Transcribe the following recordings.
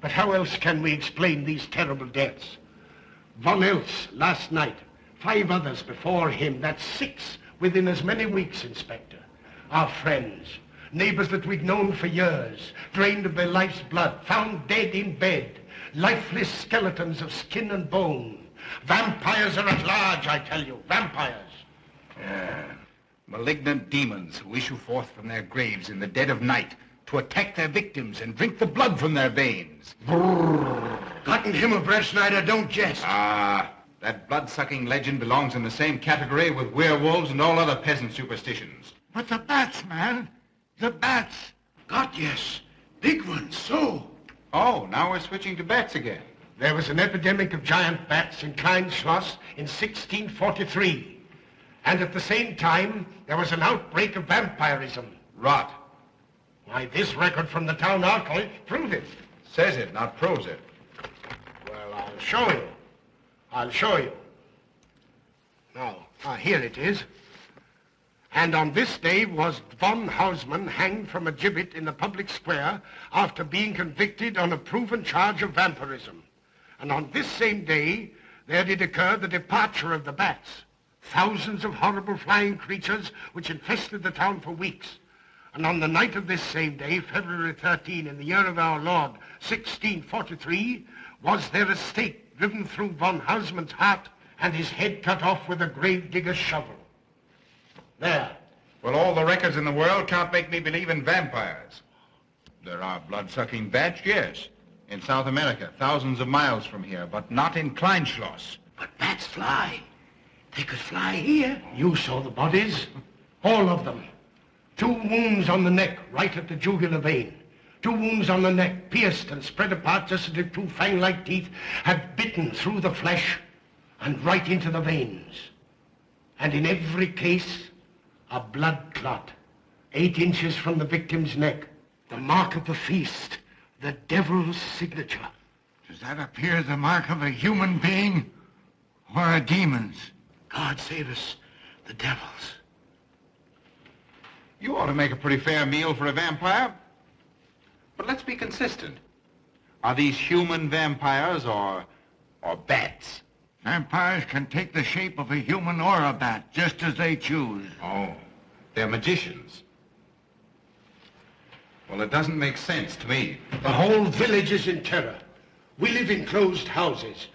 But how else can we explain these terrible deaths? Von Eltz last night, 5 others before him. That's 6 within as many weeks, Inspector. Our friends, neighbors that we've known for years, drained of their life's blood, found dead in bed, lifeless skeletons of skin and bone. Vampires are at large, I tell you, vampires. Yeah. Malignant demons who issue forth from their graves in the dead of night to attack their victims and drink the blood from their veins. Gotten him abreast, Schneider, don't jest. Ah, that blood-sucking legend belongs in the same category with werewolves and all other peasant superstitions. But the bats, man. The bats. God, yes. Big ones, so. Oh, now we're switching to bats again. There was an epidemic of giant bats in Kleinschloss in 1643. And at the same time, there was an outbreak of vampirism. Rot. Why, this record from the town archive proves it. Says it, not proves it. Well, I'll show you. I'll show you. Now, here it is. And on this day was von Hausmann hanged from a gibbet in the public square after being convicted on a proven charge of vampirism. And on this same day, there did occur the departure of the bats. Thousands of horrible flying creatures which infested the town for weeks. And on the night of this same day, February 13, in the year of our Lord, 1643, was there a stake driven through von Hausmann's heart and his head cut off with a grave digger's shovel. There. Well, all the records in the world can't make me believe in vampires. There are blood-sucking bats, yes. In South America, thousands of miles from here, but not in Kleinschloss. But bats fly. They could fly here. You saw the bodies. All of them. 2 wounds on the neck, right at the jugular vein. 2 wounds on the neck, pierced and spread apart just as if 2 fang-like teeth had bitten through the flesh and right into the veins. And in every case, a blood clot, 8 inches from the victim's neck. The mark of the feast, the devil's signature. Does that appear the mark of a human being or a demon's? God save us, the devil's. You ought to make a pretty fair meal for a vampire. But let's be consistent. Are these human vampires or bats? Vampires can take the shape of a human or a bat, just as they choose. Oh, they're magicians. Well, it doesn't make sense to me. The whole village is in terror. We live in closed houses,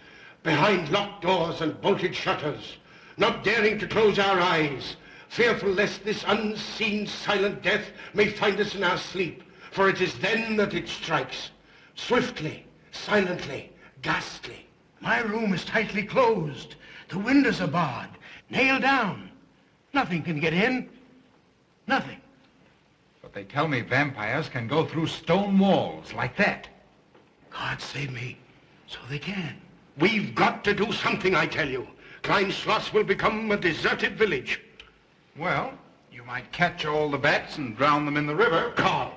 behind locked doors and bolted shutters, not daring to close our eyes, fearful lest this unseen silent death may find us in our sleep, for it is then that it strikes, swiftly, silently, ghastly. My room is tightly closed. The windows are barred, nailed down. Nothing can get in. Nothing. But they tell me vampires can go through stone walls like that. God save me, so they can. We've got to do something, I tell you. Kleinschloss will become a deserted village. Well, you might catch all the bats and drown them in the river. Carl.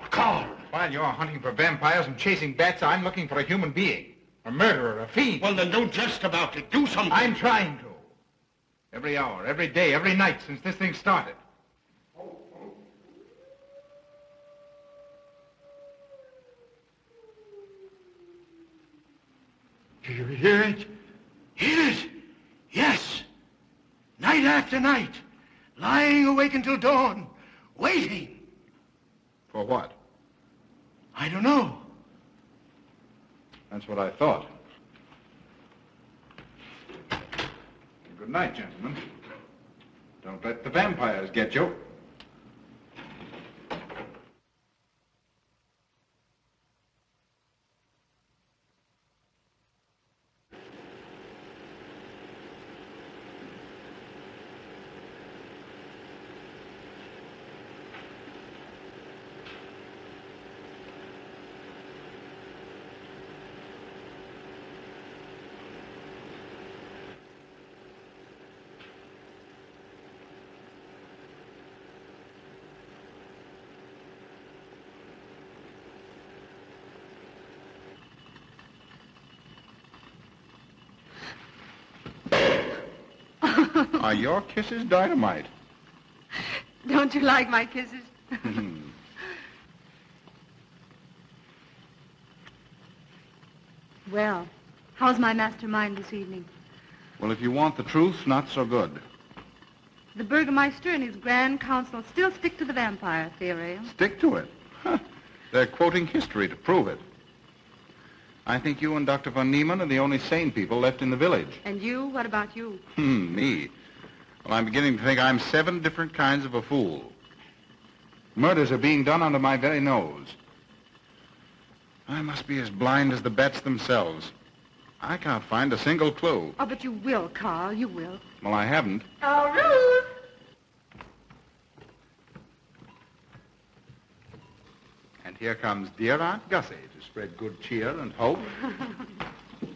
While you're hunting for vampires and chasing bats, I'm looking for a human being. A murderer, a fiend. Well, then don't jest about it. Do something. I'm trying to. Every hour, every day, every night since this thing started. Do you hear it? Hear it? Yes. Night after night. Lying awake until dawn. Waiting. For what? I don't know. That's what I thought. Good night, gentlemen. Don't let the vampires get you. Are your kisses dynamite? Don't you like my kisses? Well, how's my mastermind this evening? Well, if you want the truth, not so good. The Burgermeister and his Grand Council still stick to the vampire theory. Stick to it. Huh. They're quoting history to prove it. I think you and Dr. von Niemann are the only sane people left in the village. And you? What about you? Me? Well, I'm beginning to think I'm 7 different kinds of a fool. Murders are being done under my very nose. I must be as blind as the bats themselves. I can't find a single clue. Oh, but you will, Carl. You will. Well, I haven't. Oh, Ruth! And here comes dear Aunt Gussie to spread good cheer and hope.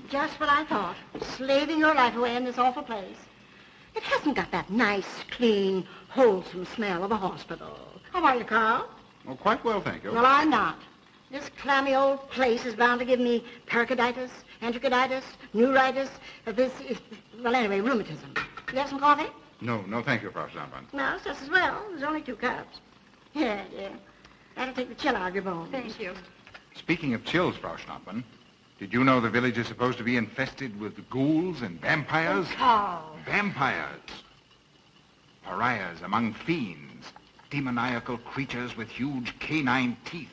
Just what I thought. Slaving your life away in this awful place. It hasn't got that nice, clean, wholesome smell of a hospital. How are you, Carl? Oh, quite well, thank you. Well, I'm not. This clammy old place is bound to give me pericarditis, enterocolitis, neuritis, well, anyway, rheumatism. You have some coffee? No, thank you, Frau Stammmann. No, it's just as well. There's only 2 cups. Yeah. That'll take the chill out of your bones. Thank you. Speaking of chills, Frau Stammmann, did you know the village is supposed to be infested with ghouls and vampires? Oh, Carl. Vampires. Pariahs among fiends. Demoniacal creatures with huge canine teeth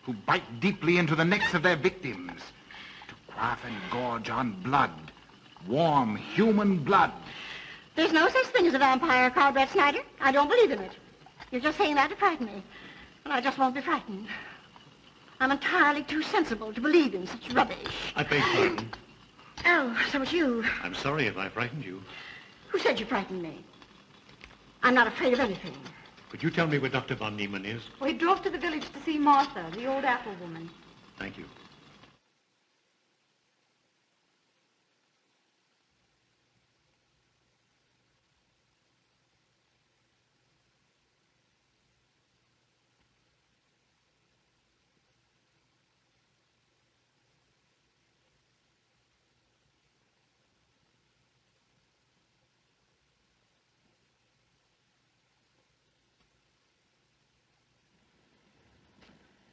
who bite deeply into the necks of their victims to quaff and gorge on blood. Warm human blood. There's no such thing as a vampire, Carl Brett Snyder. I don't believe in it. You're just saying that to frighten me. And I just won't be frightened. I'm entirely too sensible to believe in such rubbish. I beg pardon. Oh, so it's you. I'm sorry if I frightened you. Who said you frightened me? I'm not afraid of anything. Could you tell me where Dr. von Niemann is? Well, he drove to the village to see Martha, the old apple woman. Thank you.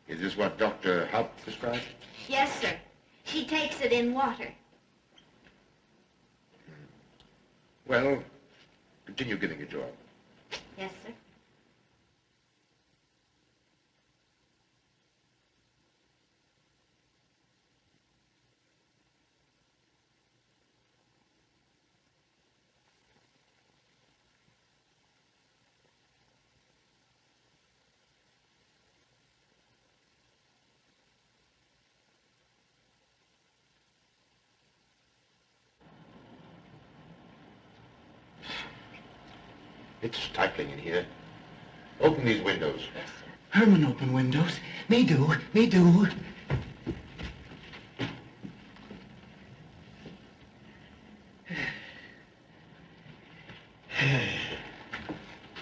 Is this what Dr. Haupt prescribed? Yes, sir. She takes it in water. Well, continue giving it to her. Yes, sir. It's stifling in here. Open these windows. Yes, sir. Herman open windows. Me do.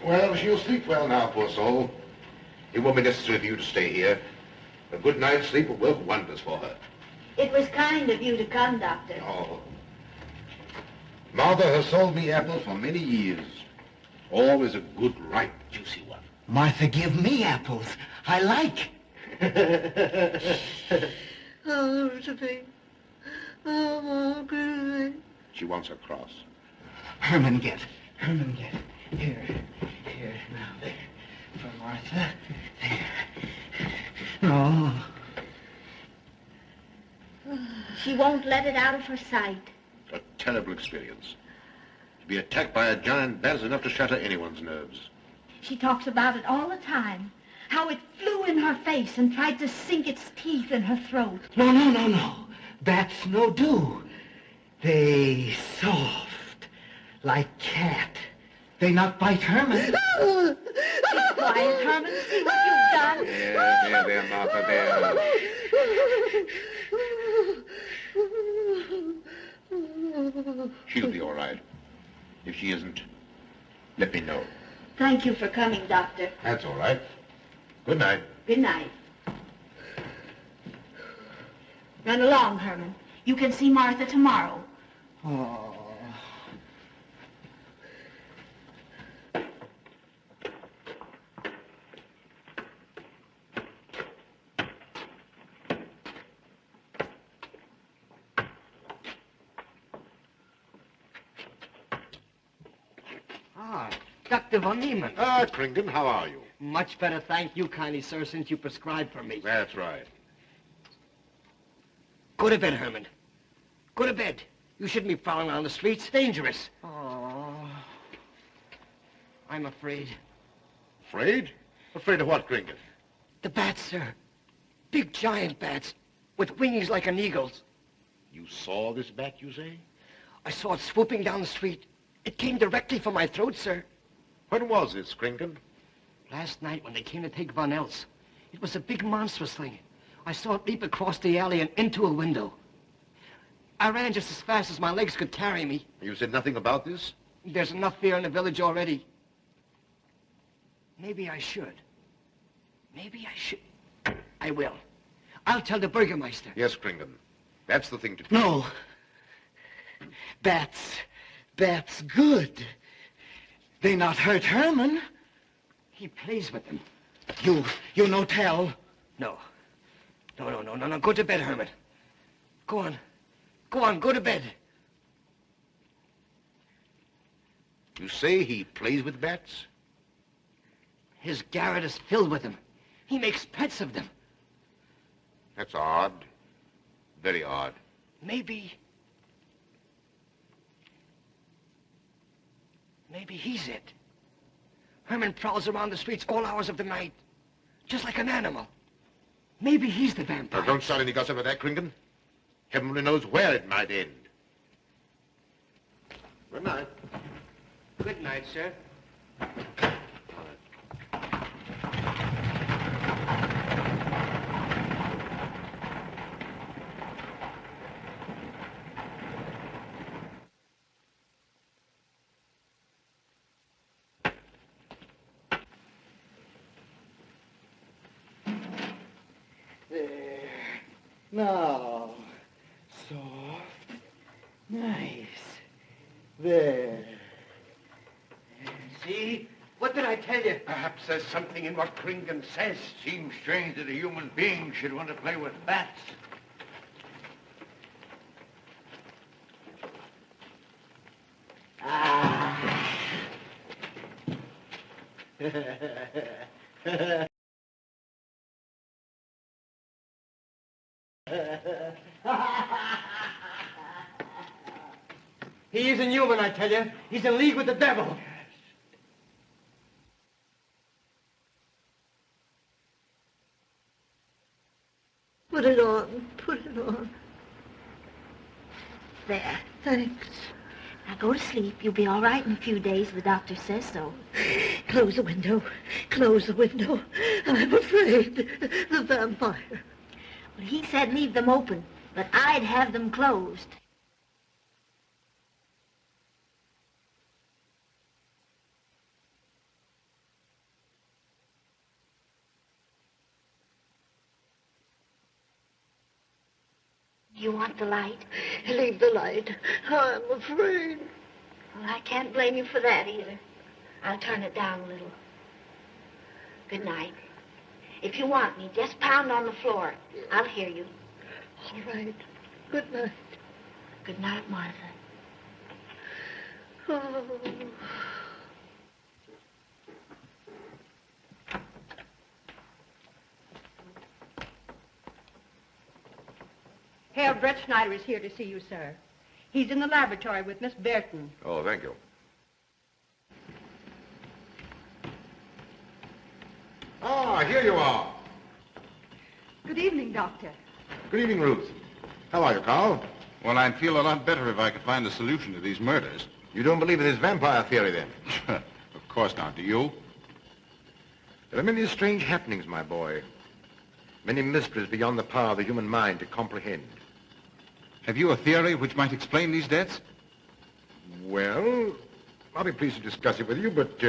Well, she'll sleep well now, poor soul. It won't be necessary for you to stay here. A good night's sleep will work wonders for her. It was kind of you to come, Doctor. Oh. Martha has sold me apples for many years. Always a good, ripe, juicy one. Martha, give me apples. I like. Oh, Josephine. Oh, good. She wants her cross. Herman get. Here. Now, there. For Martha. There. No. She won't let it out of her sight. A terrible experience. To be attacked by a giant bat is enough to shatter anyone's nerves. She talks about it all the time. How it flew in her face and tried to sink its teeth in her throat. No. Bats no do. They soft, like cat. They not bite Herman. Be quiet, Herman. See what you've done. There, Martha, there. She'll be all right. If she isn't, let me know. Thank you for coming, Doctor. That's all right. Good night. Good night. Run along, Herman. You can see Martha tomorrow. Oh. Ah, Dr. von Niemann. Ah, Kringen, how are you? Much better, thank you kindly, sir, since you prescribed for me. That's right. Go to bed, Herman. Go to bed. You shouldn't be prowling around the streets. Dangerous. Oh, I'm afraid. Afraid? Afraid of what, Kringen? The bats, sir. Big, giant bats with wings like an eagle's. You saw this bat, you say? I saw it swooping down the street. It came directly for my throat, sir. When was this, Kringen? Last night when they came to take Von Els. It was a big, monstrous thing. I saw it leap across the alley and into a window. I ran just as fast as my legs could carry me. You said nothing about this? There's enough fear in the village already. Maybe I should. Maybe I should. I will. I'll tell the Burgermeister. Yes, Kringen. That's the thing to do. No. Bats good. They not hurt Herman. He plays with them. You no tell. No. No. Go to bed, Herman. Go on, go to bed. You say he plays with bats? His garret is filled with them. He makes pets of them. That's odd. Very odd. Maybe he's it. Herman prowls around the streets all hours of the night, just like an animal. Maybe he's the vampire. Now, don't start any gossip about that, Kringen. Heaven only knows where it might end. Good night. Good night, sir. Now, soft, nice. There. See? What did I tell you? Perhaps there's something in what Kringen says. Seems strange that a human being should want to play with bats. He isn't human, I tell you. He's in league with the devil. Put it on. There. Thanks. Now go to sleep. You'll be all right in a few days. The doctor says so. Close the window. I'm afraid. The vampire. Well, he said leave them open, but I'd have them closed. You want the light? Leave the light. I'm afraid. Well, I can't blame you for that either. I'll turn it down a little. Good night. If you want me, just pound on the floor. I'll hear you. All right. Good night. Good night, Martha. Oh. Herr Brett Schneider is here to see you, sir. He's in the laboratory with Miss Burton. Oh, thank you. Ah, here you are. Good evening, Doctor. Good evening, Ruth. How are you, Carl? Well, I'd feel a lot better if I could find a solution to these murders. You don't believe in this vampire theory, then? Of course not. Do you? There are many strange happenings, my boy. Many mysteries beyond the power of the human mind to comprehend. Have you a theory which might explain these deaths? Well, I'll be pleased to discuss it with you, but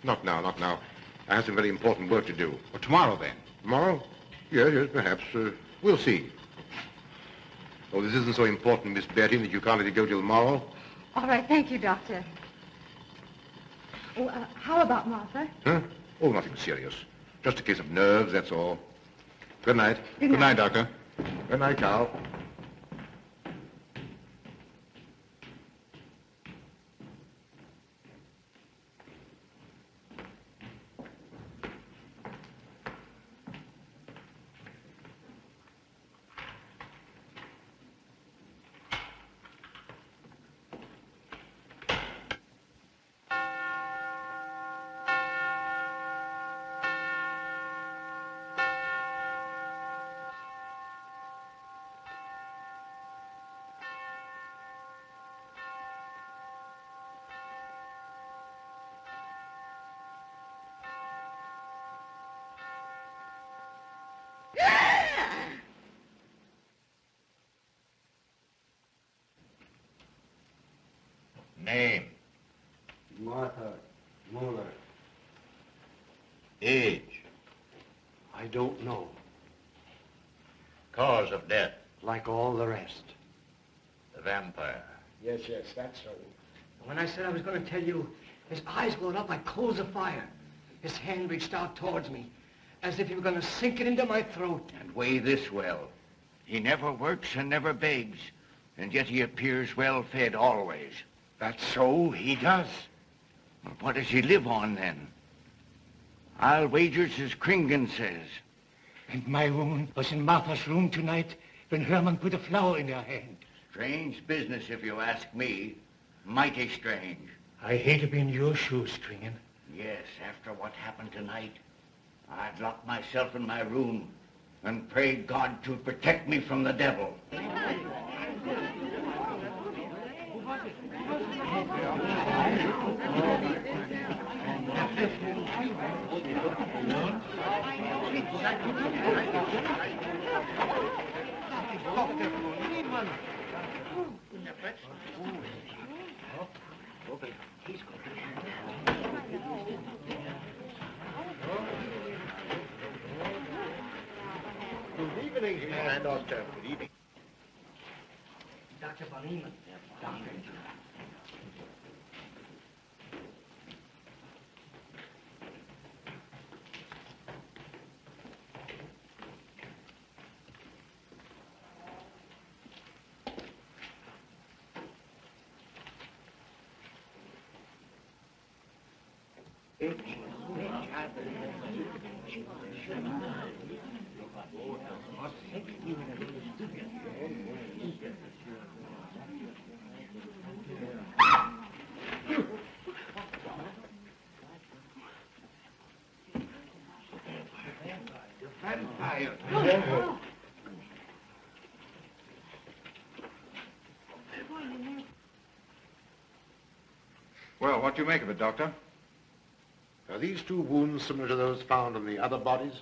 not now. I have some very important work to do. Well, tomorrow, then. Tomorrow? Yes, perhaps. We'll see. Oh, this isn't so important, Miss Betty, that you can't let it go till tomorrow. All right, thank you, Doctor. Oh, how about Martha? Huh? Oh, nothing serious. Just a case of nerves, that's all. Good night. Good night, Doctor. Good night, Carl. Name? Martha Muller. Age? I don't know. Cause of death? Like all the rest. The vampire. Yes, that's so. When I said I was going to tell you, his eyes glowed up like coals of fire. His hand reached out towards me, as if he were going to sink it into my throat. And weigh this well. He never works and never begs, and yet he appears well-fed always. That's so, he does. Well, what does he live on, then? I'll wager as Kringen says. And my woman was in Martha's room tonight when Herman put a flower in her hand. Strange business, if you ask me. Mighty strange. I hate to be in your shoes, Kringen. Yes, after what happened tonight, I'd lock myself in my room and pray God to protect me from the devil. Good evening, and Doctor. Good evening. Dr. Von Niemann. Doctor. Well, what do you make of it, Doctor? Are these two wounds similar to those found on the other bodies?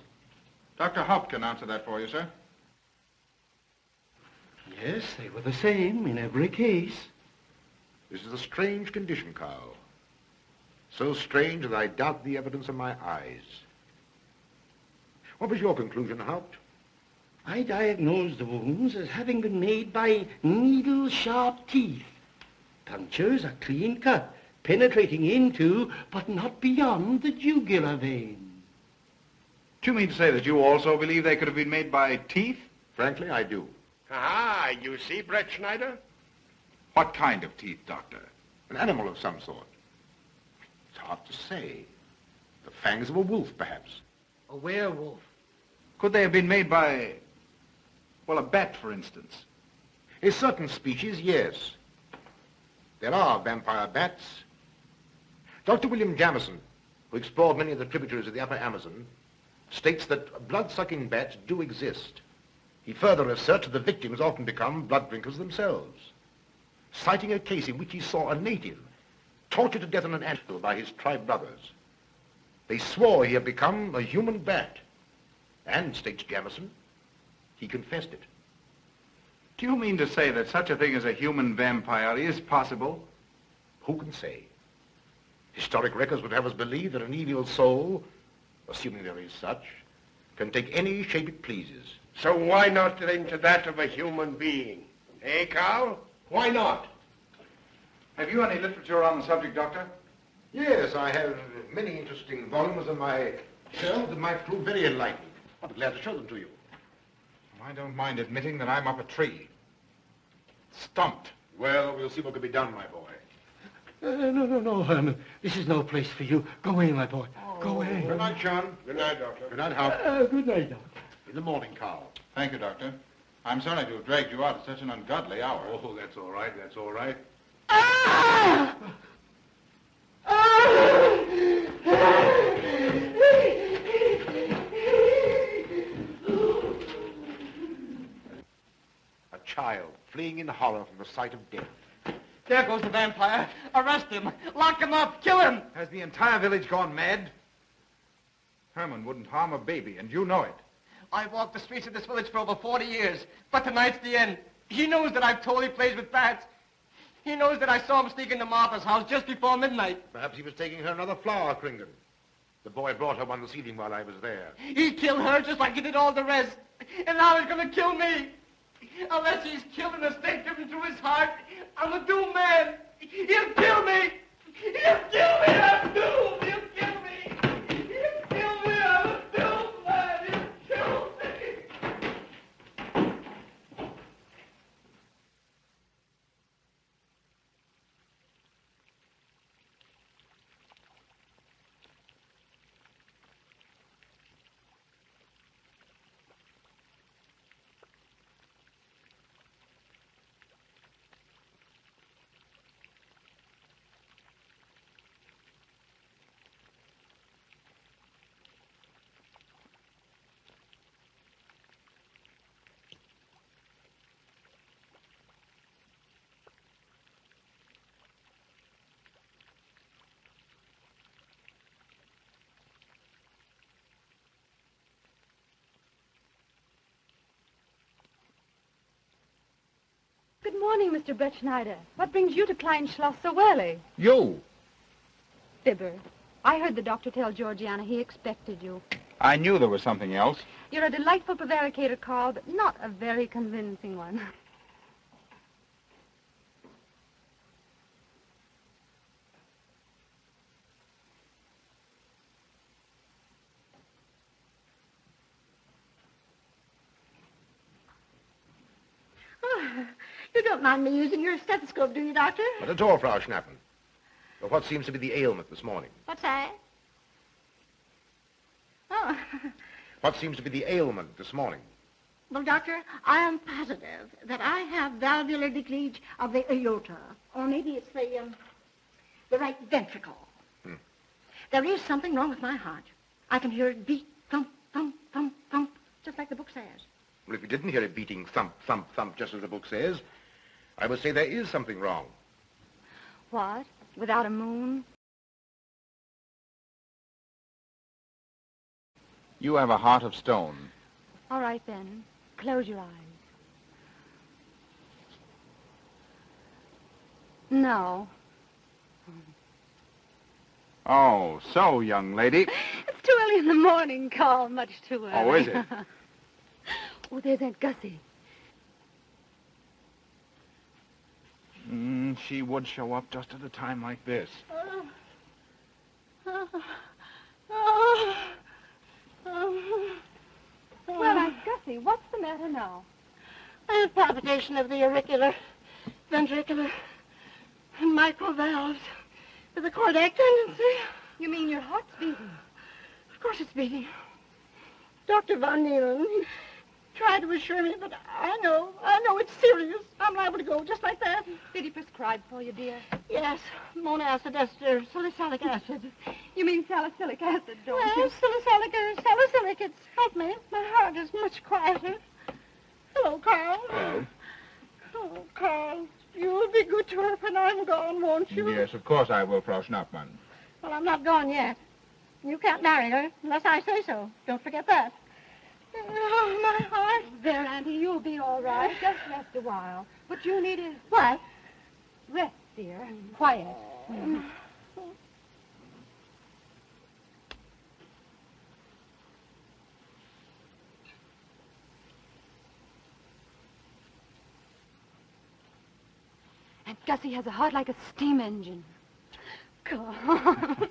Dr. Haupt can answer that for you, sir. Yes, they were the same in every case. This is a strange condition, Carl. So strange that I doubt the evidence of my eyes. What was your conclusion, Haupt? I diagnosed the wounds as having been made by needle-sharp teeth. Punctures are clean cut, penetrating into, but not beyond, the jugular vein. Do you mean to say that you also believe they could have been made by teeth? Frankly, I do. Ah, you see, Brett Schneider? What kind of teeth, Doctor? An animal of some sort. It's hard to say. The fangs of a wolf, perhaps. A werewolf. Could they have been made by, well, a bat, for instance? A certain species, yes. There are vampire bats. Dr. William Jamison, who explored many of the tributaries of the upper Amazon, states that blood-sucking bats do exist. He further asserts that the victims often become blood drinkers themselves, citing a case in which he saw a native tortured to death in an anthill by his tribe brothers. They swore he had become a human bat, and, states Jamison, he confessed it. Do you mean to say that such a thing as a human vampire is possible? Who can say? Historic records would have us believe that an evil soul, assuming there is such, can take any shape it pleases. So why not into that of a human being? Eh, Carl? Why not? Have you any literature on the subject, Doctor? Yes, I have many interesting volumes on my shelf that might prove very enlightening. I'll be glad to show them to you. I don't mind admitting that I'm up a tree. Stumped. Well, we'll see what can be done, my boy. No, Herman. This is no place for you. Go away, my boy. Go away. Good night, John. Good night, Doctor. Good night, Hal. Good night, Doctor. In the morning, Carl. Thank you, Doctor. I'm sorry to have dragged you out at such an ungodly hour. Oh, that's all right. That's all right. A child fleeing in horror from the sight of death. There goes the vampire. Arrest him. Lock him up. Kill him. Has the entire village gone mad? Herman wouldn't harm a baby, and you know it. I've walked the streets of this village for over 40 years, but tonight's the end. He knows that I've told he plays with bats. He knows that I saw him sneak into Martha's house just before midnight. Perhaps he was taking her another flower, Kringan. The boy brought her one this evening while I was there. He killed her just like he did all the rest. And now he's going to kill me. Unless he's killed and a stake driven through his heart, I'm a doomed man. He'll kill me. He'll kill me. I'm doomed. He'll kill me. He'll kill me. I'm a doomed man. He'll kill me. Good morning, Mr. Brett Schneider. What brings you to Klein Schloss so early? You. Fibber, I heard the doctor tell Georgiana he expected you. I knew there was something else. You're a delightful prevaricator, Carl, but not a very convincing one. Oh, you don't mind me using your stethoscope, do you, Doctor? Not at all, Frau Schnappen. But what seems to be the ailment this morning? What's that? Oh. What seems to be the ailment this morning? Well, Doctor, I am positive that I have valvular leakage of the aorta. Or maybe it's the right ventricle. There is something wrong with my heart. I can hear it beat, thump, thump, thump, thump, just like the book says. Well, if you didn't hear it beating thump, thump, thump, just as the book says, I would say there is something wrong. What? Without a moon? You have a heart of stone. All right, then. Close your eyes. No. Oh, so, young lady. It's too early in the morning, Carl. Much too early. Oh, is it? Oh, there's Aunt Gussie. She would show up just at a time like this. Well, Aunt Gussie, what's the matter now? I have palpitation of the auricular, ventricular, and microvalves with a cardiac tendency. You mean your heart's beating? Of course it's beating. Dr. Von Neelen tried to assure me, but I know it's serious. I'm liable to go just like that. Did he prescribe for you, dear? Yes, monacid ester, salicylic acid. You mean salicylic acid, don't Well, you? salicylic or salicylic, it's helped me. My heart is much quieter. Hello, Carl. Hello. Oh, Carl, you'll be good to her when I'm gone, won't you? Yes, of course I will, Frau Schnappmann. Well, I'm not gone yet. You can't marry her unless I say so. Don't forget that. Oh, my heart. There, Auntie, you'll be all right. Just rest a while. What you need is What? rest, dear. Quiet. Aunt Gussie has a heart like a steam engine. Come on.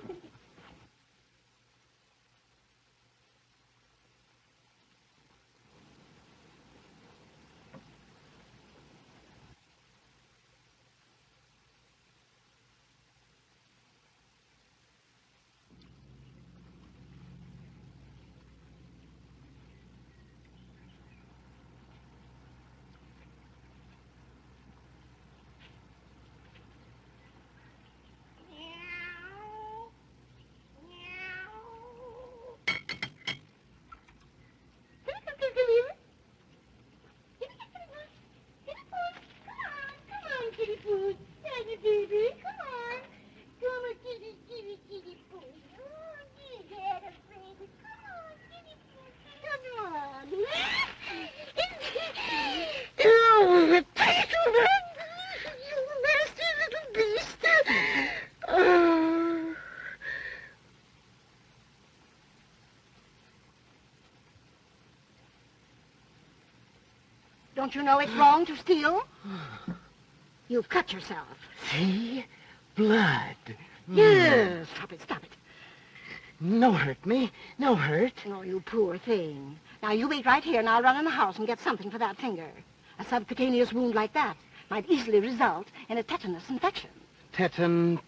Don't you know it's wrong to steal? You've cut yourself. See? Blood. Yes. Stop it, stop it. No hurt me. No hurt. Oh, you poor thing. Now, you wait right here, and I'll run in the house and get something for that finger. A subcutaneous wound like that might easily result in a tetanus infection. Tetanus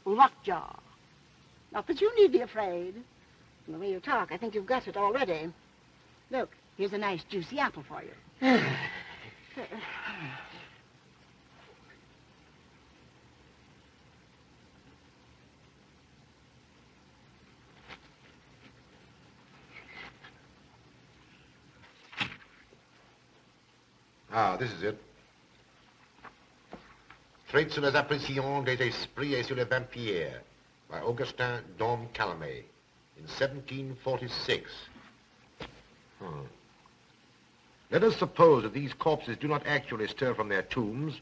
lockjaw. Not that you need be afraid. From the way you talk, I think you've got it already. Look, here's a nice juicy apple for you. Ah, this is it. Traits sur les impressions des esprits et sur les vampires by Augustin Dom Calame in 1746. Let us suppose that these corpses do not actually stir from their tombs,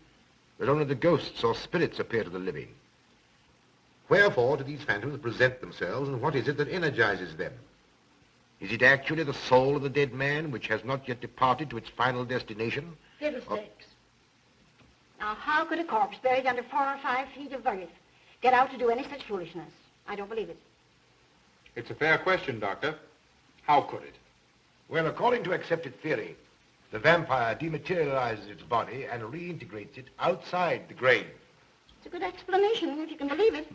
that only the ghosts or spirits appear to the living. Wherefore do these phantoms present themselves, and what is it that energizes them? Is it actually the soul of the dead man which has not yet departed to its final destination? Fiddlesticks. Now, how could a corpse buried under 4 or 5 feet of earth get out to do any such foolishness? I don't believe it. It's a fair question, Doctor. How could it? Well, according to accepted theory, the vampire dematerializes its body and reintegrates it outside the grave. It's a good explanation, if you can believe it.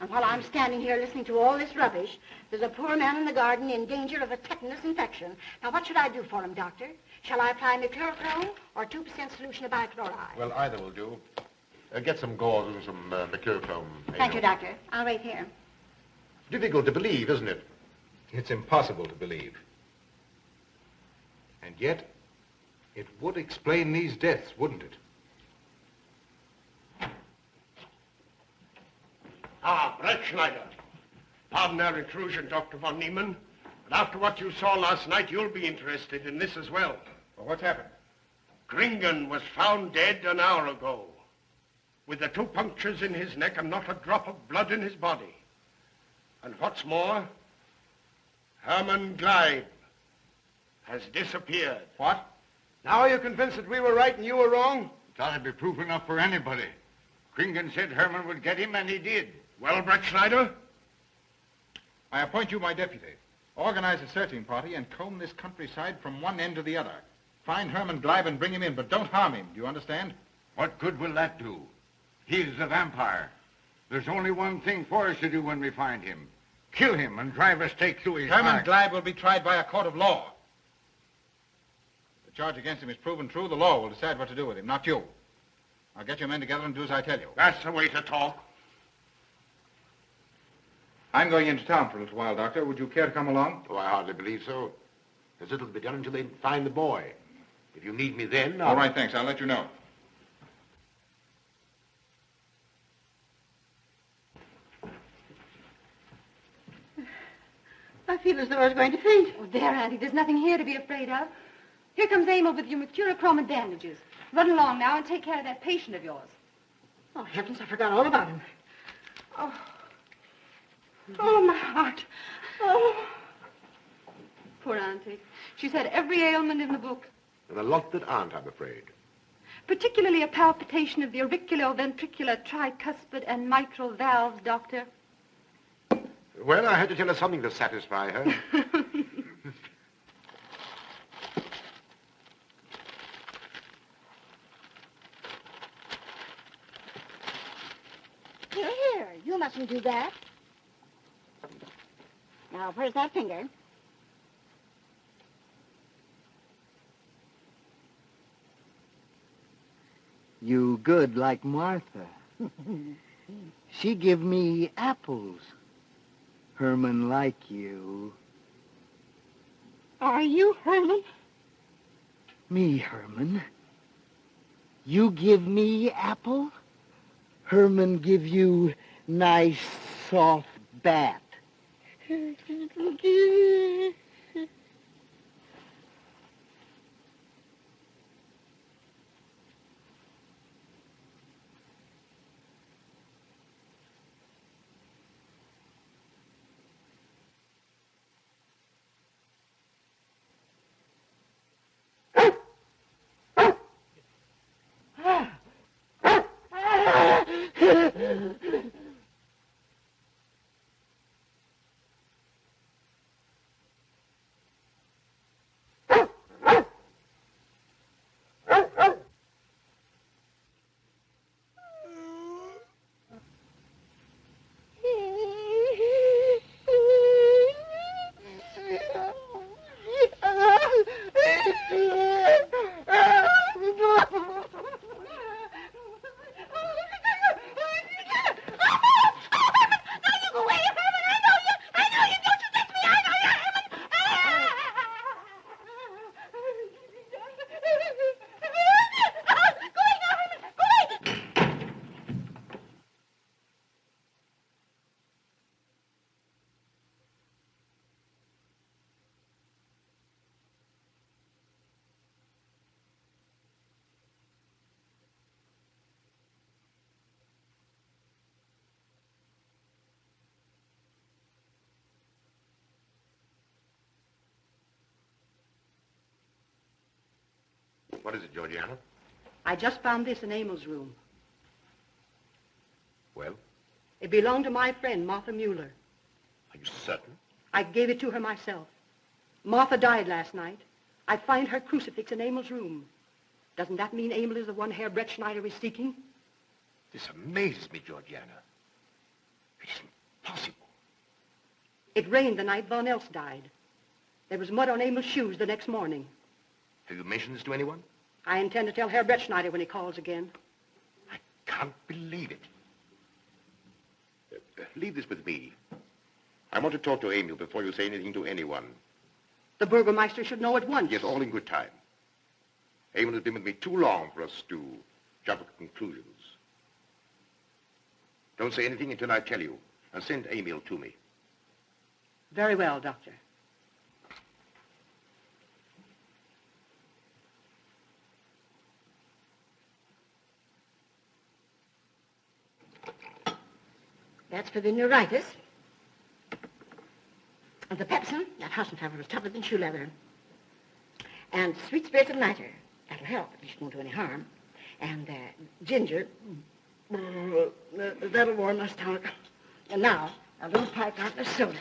And while I'm standing here listening to all this rubbish, there's a poor man in the garden in danger of a tetanus infection. Now, what should I do for him, Doctor? Shall I apply mercurochrome or 2% solution of bichloride? Well, either will do. Get some gauze and some mercurochrome. Thank you, Doctor. I'll wait here. Difficult to believe, isn't it? It's impossible to believe. And yet, it would explain these deaths, wouldn't it? Ah, Brett Schneider. Pardon our intrusion, Dr. von Niemann. But after what you saw last night, you'll be interested in this as well. Well, what's happened? Kringen was found dead an hour ago, with the 2 punctures in his neck and not a drop of blood in his body. And what's more, Herman Gleib has disappeared. What? Now are you convinced that we were right and you were wrong? That'd be proof enough for anybody. Kringen said Herman would get him, and he did. Well, Brett Schneider? I appoint you my deputy. Organize a searching party and comb this countryside from one end to the other. Find Herman Gleib and bring him in, but don't harm him. Do you understand? What good will that do? He's a vampire. There's only one thing for us to do when we find him. Kill him and drive a stake through his Herman heart. Gleib will be tried by a court of law. If the charge against him is proven true, the law will decide what to do with him, not you. Now get your men together and do as I tell you. That's the way to talk. I'm going into town for a little while, Doctor. Would you care to come along? Oh, I hardly believe so. There's little to be done until they find the boy. If you need me then, All right, thanks. I'll let you know. I feel as though I was going to faint. Oh, there, Auntie. There's nothing here to be afraid of. Here comes Emil with your mercurochrome and bandages. Run along now and take care of that patient of yours. Oh, heavens, I forgot all about him. Oh, my heart. Oh. Poor Auntie. She's had every ailment in the book. and a lot that aren't, I'm afraid. Particularly a palpitation of the auriculoventricular, tricuspid, and mitral valves, Doctor. Well, I had to tell her something to satisfy her. Here, you mustn't do that. Now, where's that finger? You good like Martha. She give me apples. Herman like you. Are you Herman? Me, Herman. You give me apple? Herman give you nice soft bat. What is it, Georgiana? I just found this in Emil's room. Well? It belonged to my friend, Martha Mueller. Are you certain? I gave it to her myself. Martha died last night. I find her crucifix in Emil's room. Doesn't that mean Emil is the one Herr Brettschneider is seeking? This amazes me, Georgiana. It's impossible. It rained the night Von Elst died. There was mud on Emil's shoes the next morning. Have you mentioned this to anyone? I intend to tell Herr Brettschneider when he calls again. I can't believe it. Leave this with me. I want to talk to Emil before you say anything to anyone. The Burgermeister should know at once. Yes, all in good time. Emil has been with me too long for us to jump at conclusions. Don't say anything until I tell you, and send Emil to me. Very well, Doctor. That's for the neuritis. And the pepsin, that Haussenpfeffer was tougher than shoe leather. And sweet spirits of nitre, that'll help, at least won't do any harm. And ginger, that'll warm my stomach. And now, a little pipe out of soda.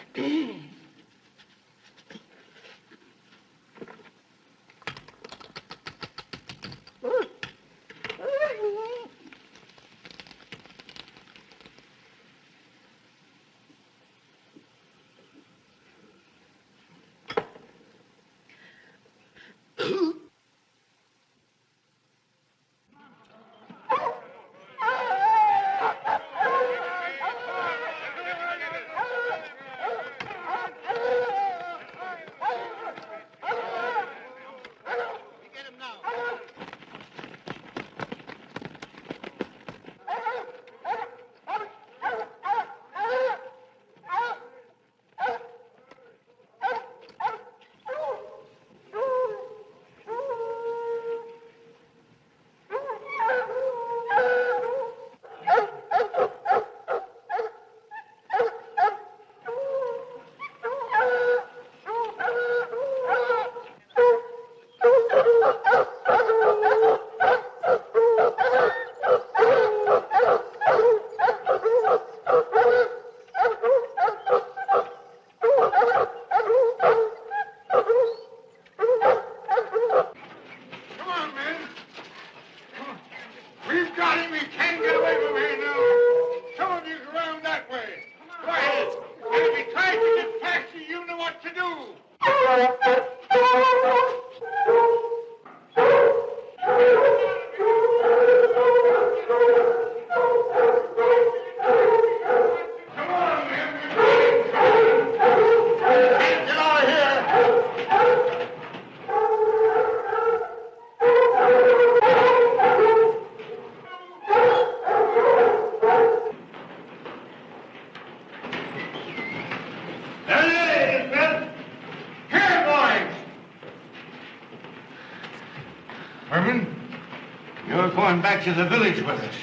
Back to the village with us.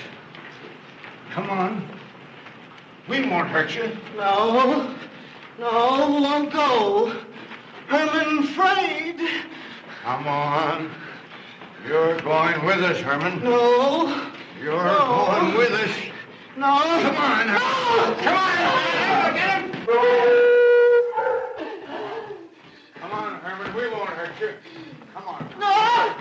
Come on. We won't hurt you. No, won't go. Herman afraid. Come on. You're going with us, Herman. No. You're going with us. No. Come on. No. Come on. Get him. Come on, Herman. We won't hurt you. Come on. No.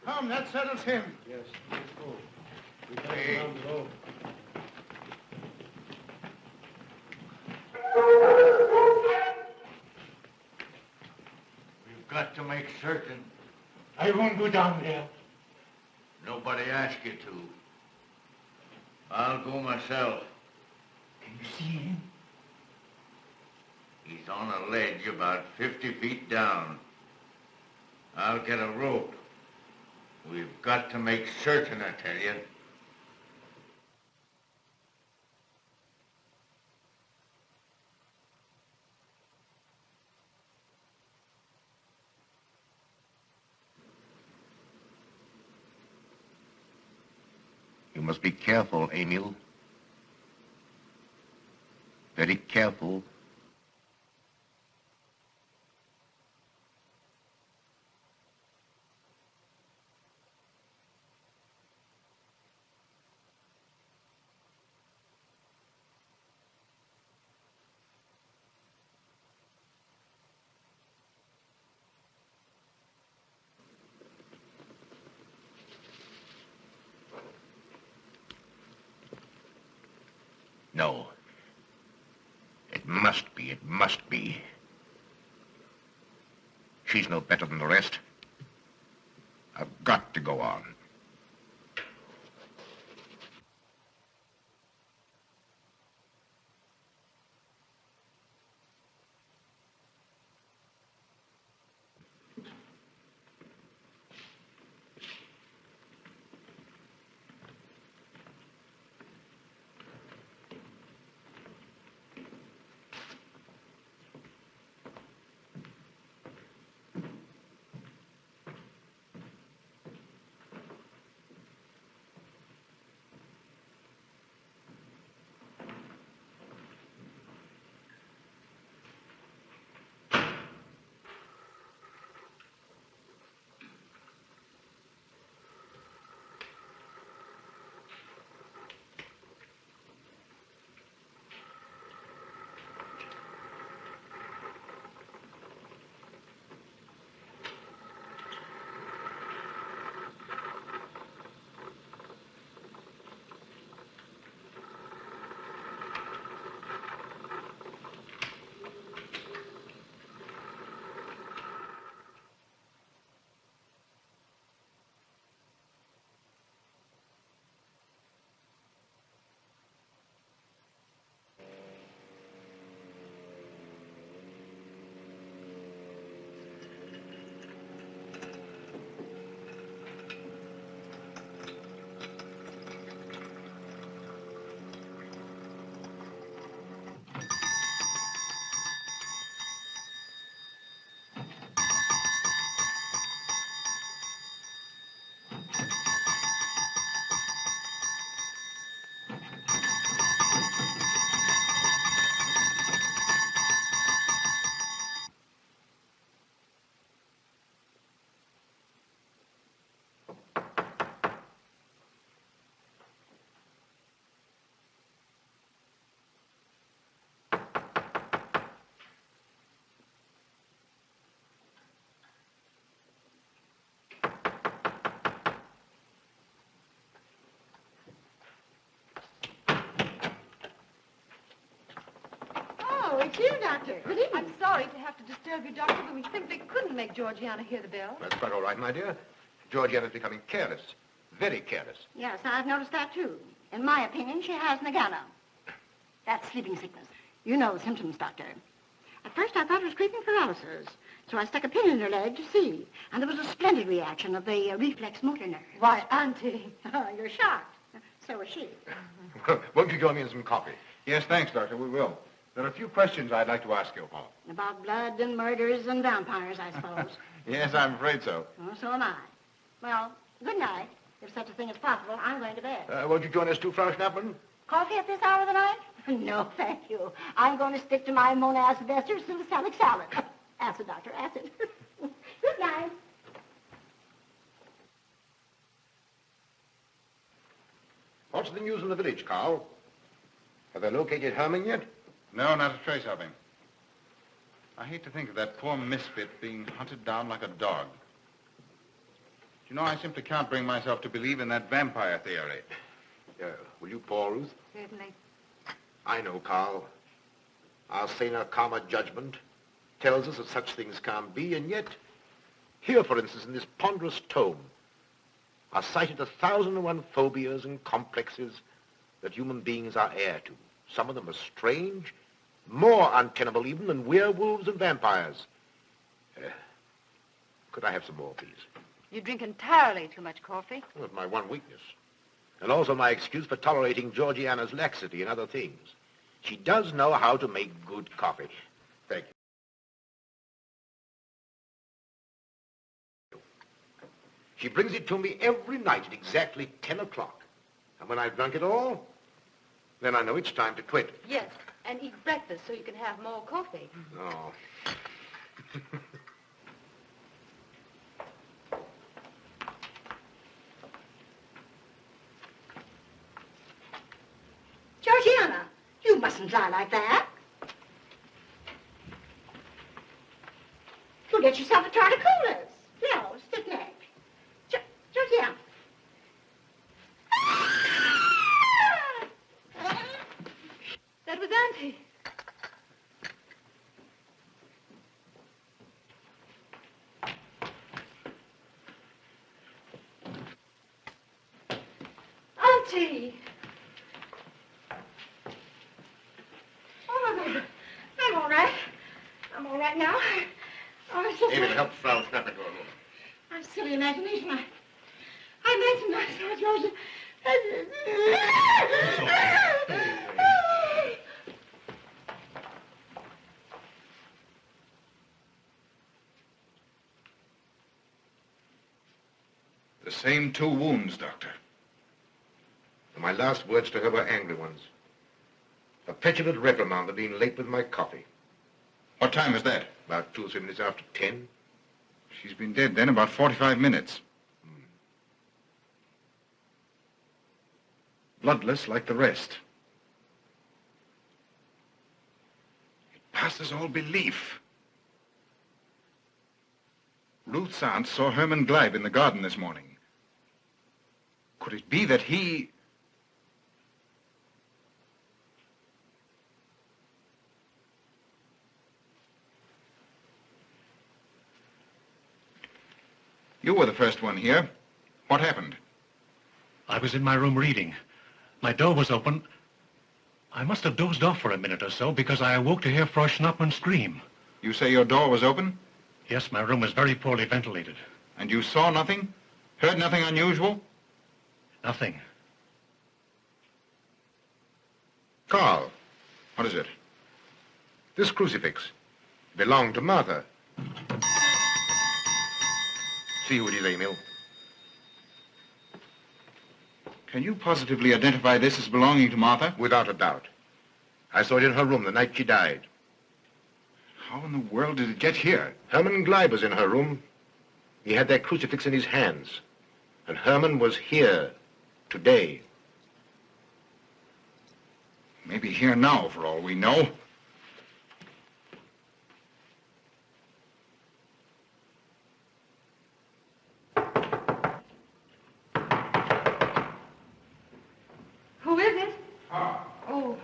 Come, that settles him. Yes, let's go. We got Hey. him down below. We've got to make certain. I won't go down there. Nobody asked you to. I'll go myself. Can you see him? He's on a ledge about 50 feet down. I'll get a rope. We've got to make certain, I tell you. must be careful, Emil. Very careful. No. It must be, it must be. She's no better than the rest. I've got to go on. Oh, it's you, Doctor. Good evening. I'm sorry to have to disturb you, Doctor, but we simply couldn't make Georgiana hear the bell. That's quite all right, my dear. Georgiana's becoming careless. Very careless. Yes, I've noticed that, too. In my opinion, she has nagana. That's sleeping sickness. You know the symptoms, Doctor. At first, I thought it was creeping paralysis, so I stuck a pin in her leg to see, and there was a splendid reaction of the reflex motor nerve. Why, Auntie. You're shocked. So was she. Won't you join me in some coffee? Yes, thanks, Doctor. We will. There are a few questions I'd like to ask you about. About blood and murders and vampires, I suppose. Yes, I'm afraid so. Oh, so am I. Well, good night. If such a thing is possible, I'm going to bed. Won't you join us too, Frau Schnappmann? Coffee at this hour of the night? No, thank you. I'm going to stick to my monacid ester salicylic salad. Acid, Doctor, acid. Good night. What's the news in the village, Carl? Have they located Herman yet? No, not a trace of him. I hate to think of that poor misfit being hunted down like a dog. You know, I simply can't bring myself to believe in that vampire theory. Will you pour, Ruth? Certainly. I know, Carl. Our saner, calmer judgment tells us that such things can't be, and yet, here, for instance, in this ponderous tome, are cited 1,001 phobias and complexes that human beings are heir to. Some of them are strange, more untenable even than werewolves and vampires. Could I have some more, please? You drink entirely too much coffee. Well, it's my one weakness. And also my excuse for tolerating Georgiana's laxity and other things. She does know how to make good coffee. Thank you. She brings it to me every night at exactly 10 o'clock. And when I've drunk it all, then I know it's time to quit. Yes, and eat breakfast so you can have more coffee. Oh. Georgiana, you mustn't lie like that. You'll get yourself a torticolis. No, stiff neck. Georgiana. That was Auntie. Auntie! Oh, my God. I'm all right. I'm all right now. Oh, it's just... Amy, help Frau Schnapper to her room. I'm silly imagination. I imagined myself, George. The same 2 wounds, Doctor. And my last words to her were angry ones. A petulant reprimand for being late with my coffee. What time is that? About 2 or 3 minutes after 10. She's been dead then about 45 minutes. Bloodless like the rest. It passes all belief. Ruth's aunt saw Herman Gleib in the garden this morning. Could it be that he... You were the first one here. What happened? I was in my room reading. My door was open. I must have dozed off for a minute or so because I awoke to hear Frau Schnappmann scream. You say your door was open? Yes, my room was very poorly ventilated. And you saw nothing? Heard nothing unusual? Nothing. Carl. What is it? This crucifix belonged to Martha. See who it is, Emil. Can you positively identify this as belonging to Martha? Without a doubt. I saw it in her room the night she died. How in the world did it get here? Herman Gleib was in her room. He had that crucifix in his hands. And Herman was here today. Maybe here now, for all we know. Who is it? Ah. Oh,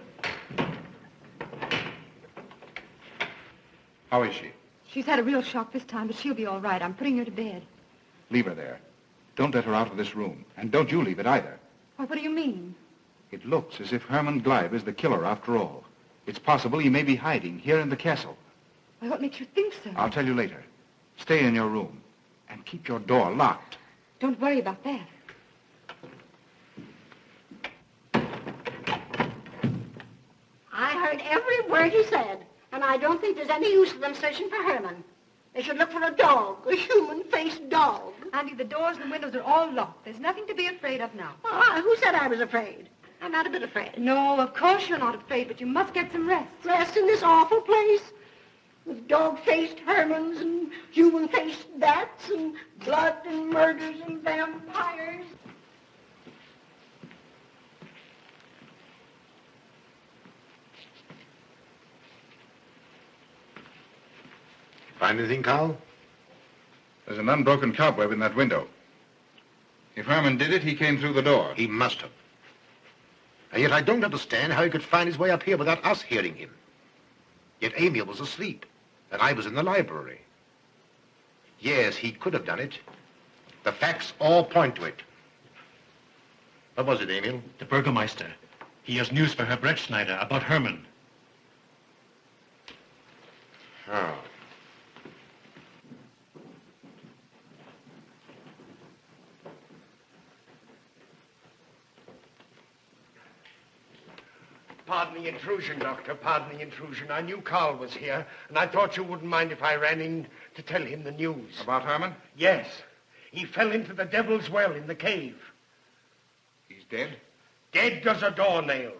How is she? she's had a real shock this time, but she'll be all right. I'm putting her to bed. Leave her there. Don't let her out of this room. And don't you leave it either. Why, what do you mean? It looks as if Herman Gleib is the killer after all. It's possible he may be hiding here in the castle. Why, what makes you think so? I'll tell you later. Stay in your room and keep your door locked. Don't worry about that. I heard every word he said, and I don't think there's any use of them searching for Herman. They should look for a dog, a human-faced dog. Andy, the doors and windows are all locked. There's nothing to be afraid of now. Oh, who said I was afraid? I'm not a bit afraid. No, of course you're not afraid, but you must get some rest. Rest in this awful place? With dog-faced Hermans and human-faced bats and blood and murders and vampires. Find anything, Carl? There's an unbroken cobweb in that window. If Herman did it, he came through the door. He must have. And yet I don't understand how he could find his way up here without us hearing him. Yet Emil was asleep, and I was in the library. Yes, he could have done it. The facts all point to it. What was it, Emil? The Burgermeister. He has news for Herr Brettschneider about Herman. Oh. Pardon the intrusion, Doctor. Pardon the intrusion. I knew Carl was here, and I thought you wouldn't mind if I ran in to tell him the news. About Herman? Yes. He fell into the devil's well in the cave. He's dead? Dead as a doornail.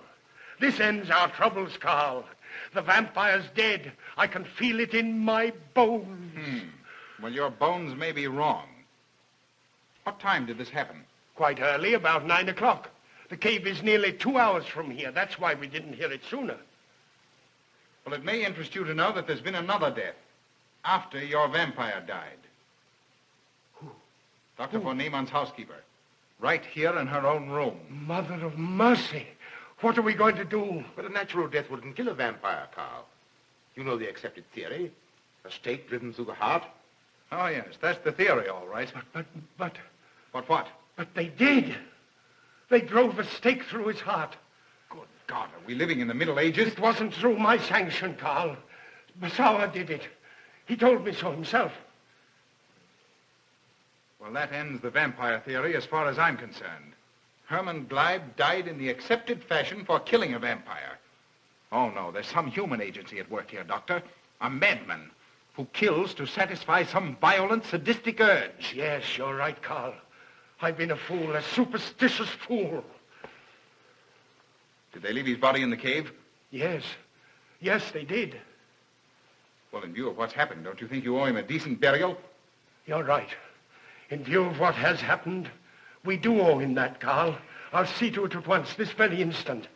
This ends our troubles, Carl. The vampire's dead. I can feel it in my bones. Well, your bones may be wrong. What time did this happen? Quite early, about 9 o'clock. The cave is nearly 2 hours from here. That's why we didn't hear it sooner. Well, it may interest you to know that there's been another death after your vampire died. Who? Dr. von Niemann's housekeeper. Right here in her own room. Mother of mercy. What are we going to do? But a natural death wouldn't kill a vampire, Carl. You know the accepted theory. A stake driven through the heart. Oh, yes, that's the theory, all right. But... What? But they did. They drove a stake through his heart. Good God, are we living in the Middle Ages? It wasn't through my sanction, Carl. Basawa did it. He told me so himself. Well, that ends the vampire theory as far as I'm concerned. Herman Gleib died in the accepted fashion for killing a vampire. Oh, no, there's some human agency at work here, Doctor. A madman who kills to satisfy some violent, sadistic urge. Yes, you're right, Carl. I've been a fool, a superstitious fool. Did they leave his body in the cave? Yes. Yes, they did. Well, in view of what's happened, don't you think you owe him a decent burial? You're right. In view of what has happened, we do owe him that, Carl. I'll see to it at once, this very instant.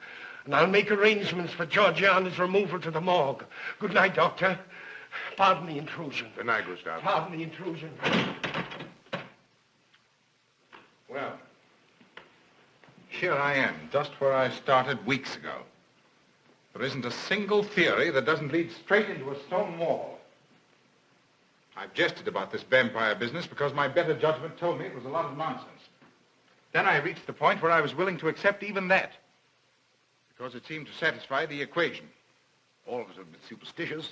And I'll make arrangements for Georgiana's removal to the morgue. Good night, Doctor. Pardon the intrusion. Good night, Gustav. Pardon the intrusion. Well, here I am, just where I started weeks ago. There isn't a single theory that doesn't lead straight into a stone wall. I've jested about this vampire business because my better judgment told me it was a lot of nonsense. Then I reached the point where I was willing to accept even that, because it seemed to satisfy the equation. All of us have been superstitious.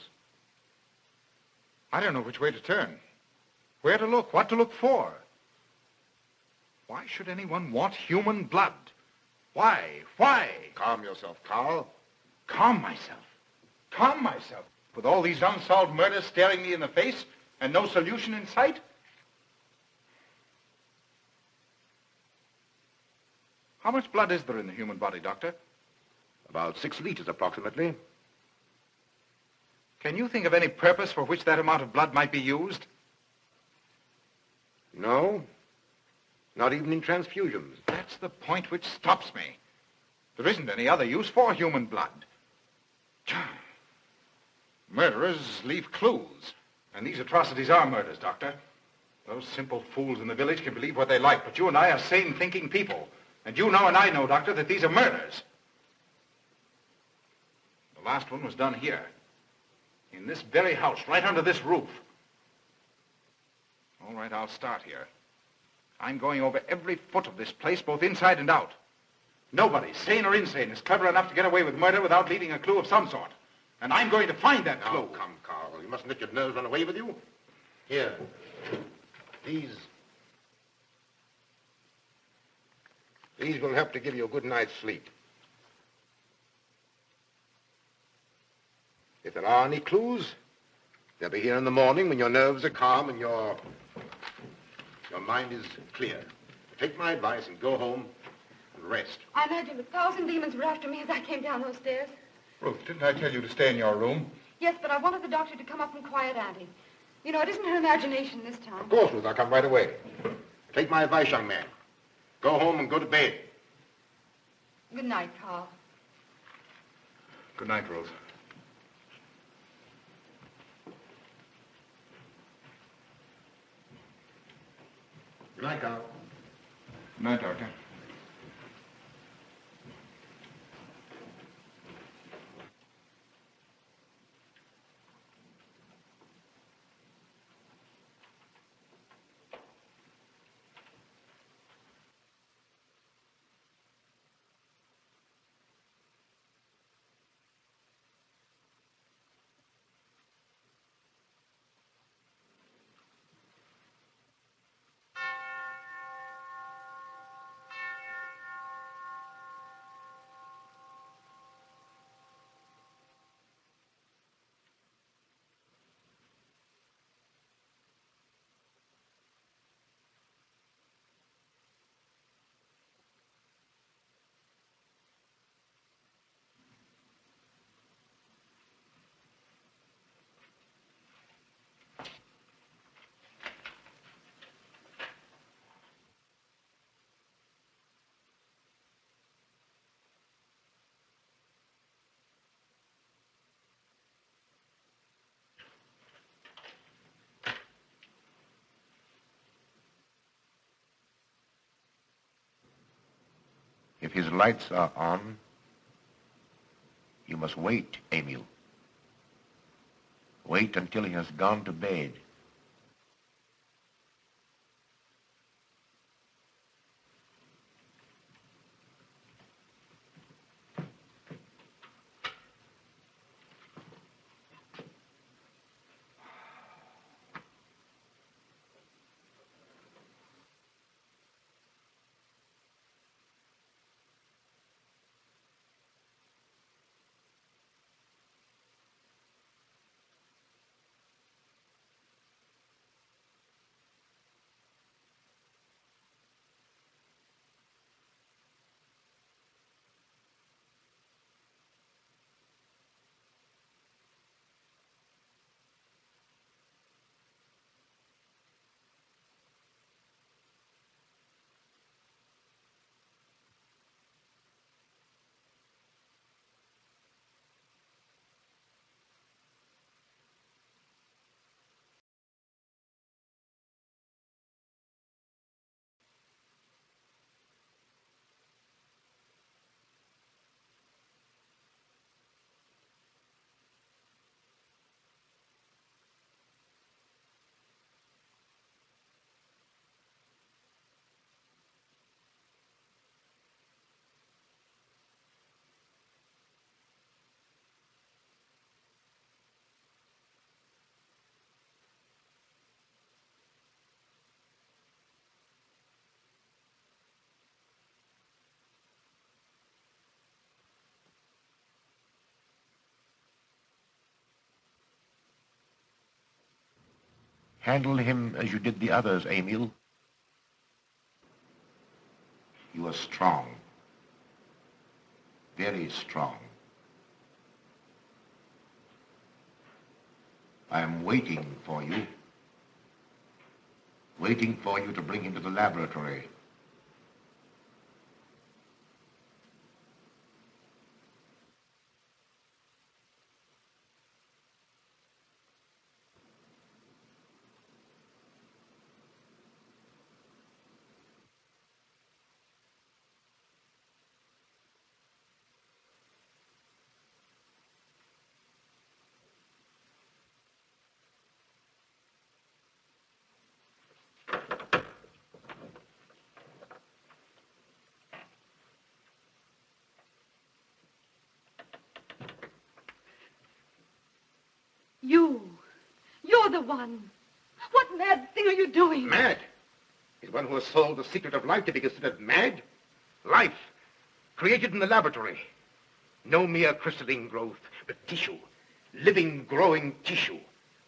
I don't know which way to turn, where to look, what to look for. Why should anyone want human blood? Why? Calm yourself, Carl. Calm myself? Calm myself? With all these unsolved murders staring me in the face and no solution in sight? How much blood is there in the human body, Doctor? About 6 liters, approximately. Can you think of any purpose for which that amount of blood might be used? No. Not even in transfusions. That's the point which stops me. There isn't any other use for human blood. Murderers leave clues. And these atrocities are murders, Doctor. Those simple fools in the village can believe what they like, but you and I are sane, thinking people. And you know and I know, Doctor, that these are murders. The last one was done here. In this very house, right under this roof. All right, I'll start here. I'm going over every foot of this place, both inside and out. Nobody, sane or insane, is clever enough to get away with murder without leaving a clue of some sort. And I'm going to find that clue. Now, come, Carl. You mustn't let your nerves run away with you. Here. These will help to give you a good night's sleep. If there are any clues, they'll be here in the morning when your nerves are calm and your mind is clear. Take my advice and go home and rest. I imagined 1,000 demons were after me as I came down those stairs. Ruth, didn't I tell you to stay in your room? Yes, but I wanted the doctor to come up and quiet Auntie. You know, it isn't her imagination this time. Of course, Ruth, I'll come right away. Take my advice, young man. Go home and go to bed. Good night, Carl. Good night, Ruth. Good night, Carl. Good night, Doctor. If his lights are on, you must wait, Emil. Wait until he has gone to bed. Handle him as you did the others, Emil. You are strong. Very strong. I am waiting for you. Waiting for you to bring him to the laboratory. You're the one. What mad thing are you doing? Mad? Is one who has solved the secret of life to be considered mad? Life, created in the laboratory. No mere crystalline growth, but tissue. Living, growing tissue.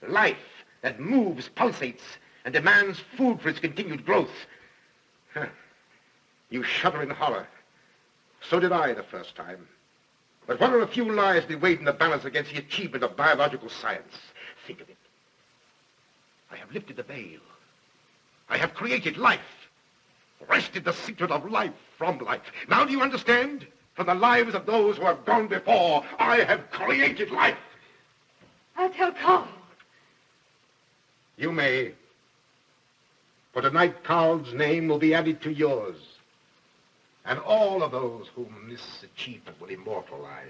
Life that moves, pulsates, and demands food for its continued growth. Huh. You shudder in horror. So did I the first time. But what are a few lives to be weighed in the balance against the achievement of biological science? Think of it. I have lifted the veil. I have created life. Wrested the secret of life from life. Now do you understand? From the lives of those who have gone before, I have created life. I'll tell Carl. You may. For tonight, Carl's name will be added to yours. And all of those whom this achievement will immortalize.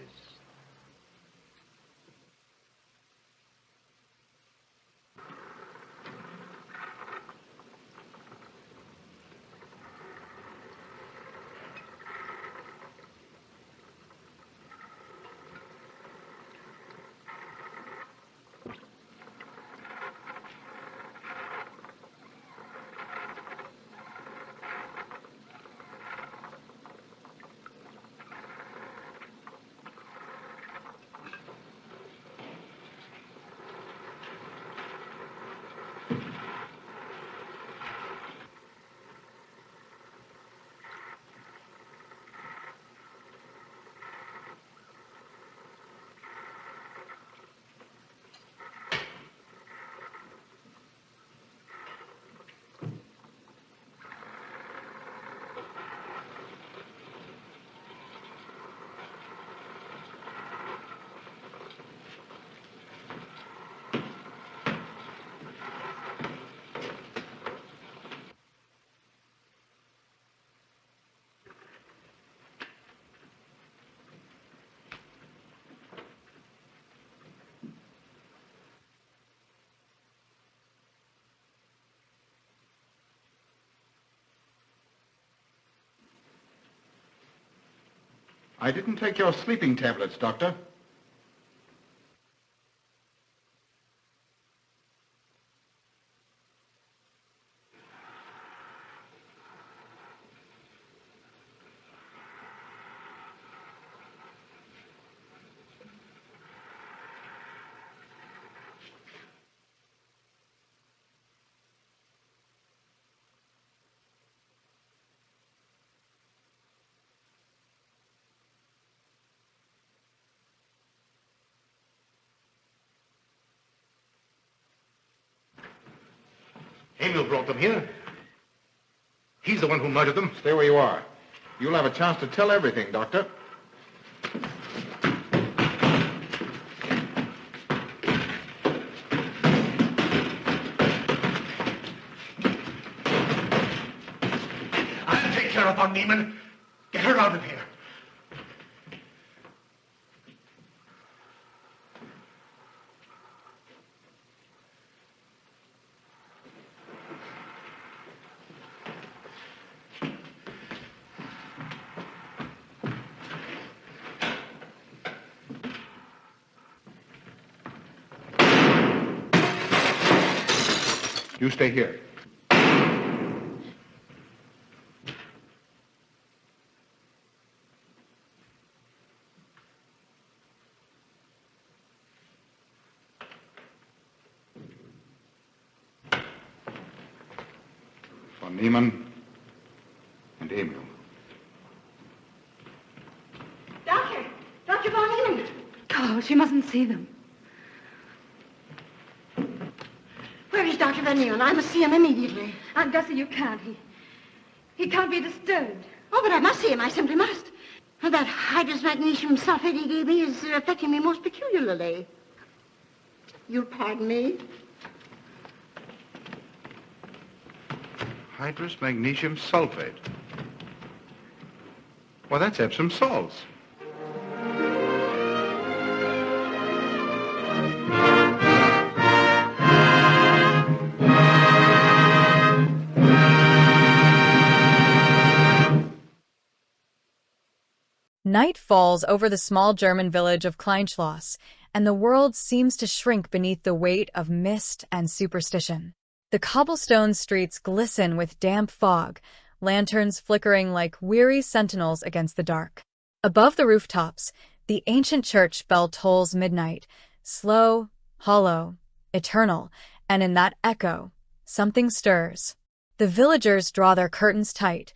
I didn't take your sleeping tablets, Doctor. Emil brought them here. He's the one who murdered them. Stay where you are. You'll have a chance to tell everything, Doctor. I'll take care of von Niemann. Get her out of here. You stay here. Von Niemann and Emil. Doctor! Dr. Von Neumann! Oh, she mustn't see them. Where is Dr. Van Neumann? I must see him immediately. Aunt Gussie, you can't. He can't be disturbed. Oh, but I must see him. I simply must. That hydrous magnesium sulfate he gave me is affecting me most peculiarly. You'll pardon me? Hydrous magnesium sulfate. Well, that's Epsom salts. Night falls over the small German village of Kleinschloss, and the world seems to shrink beneath the weight of mist and superstition. The cobblestone streets glisten with damp fog, lanterns flickering like weary sentinels against the dark. Above the rooftops, the ancient church bell tolls midnight, slow, hollow, eternal, and in that echo, something stirs. The villagers draw their curtains tight,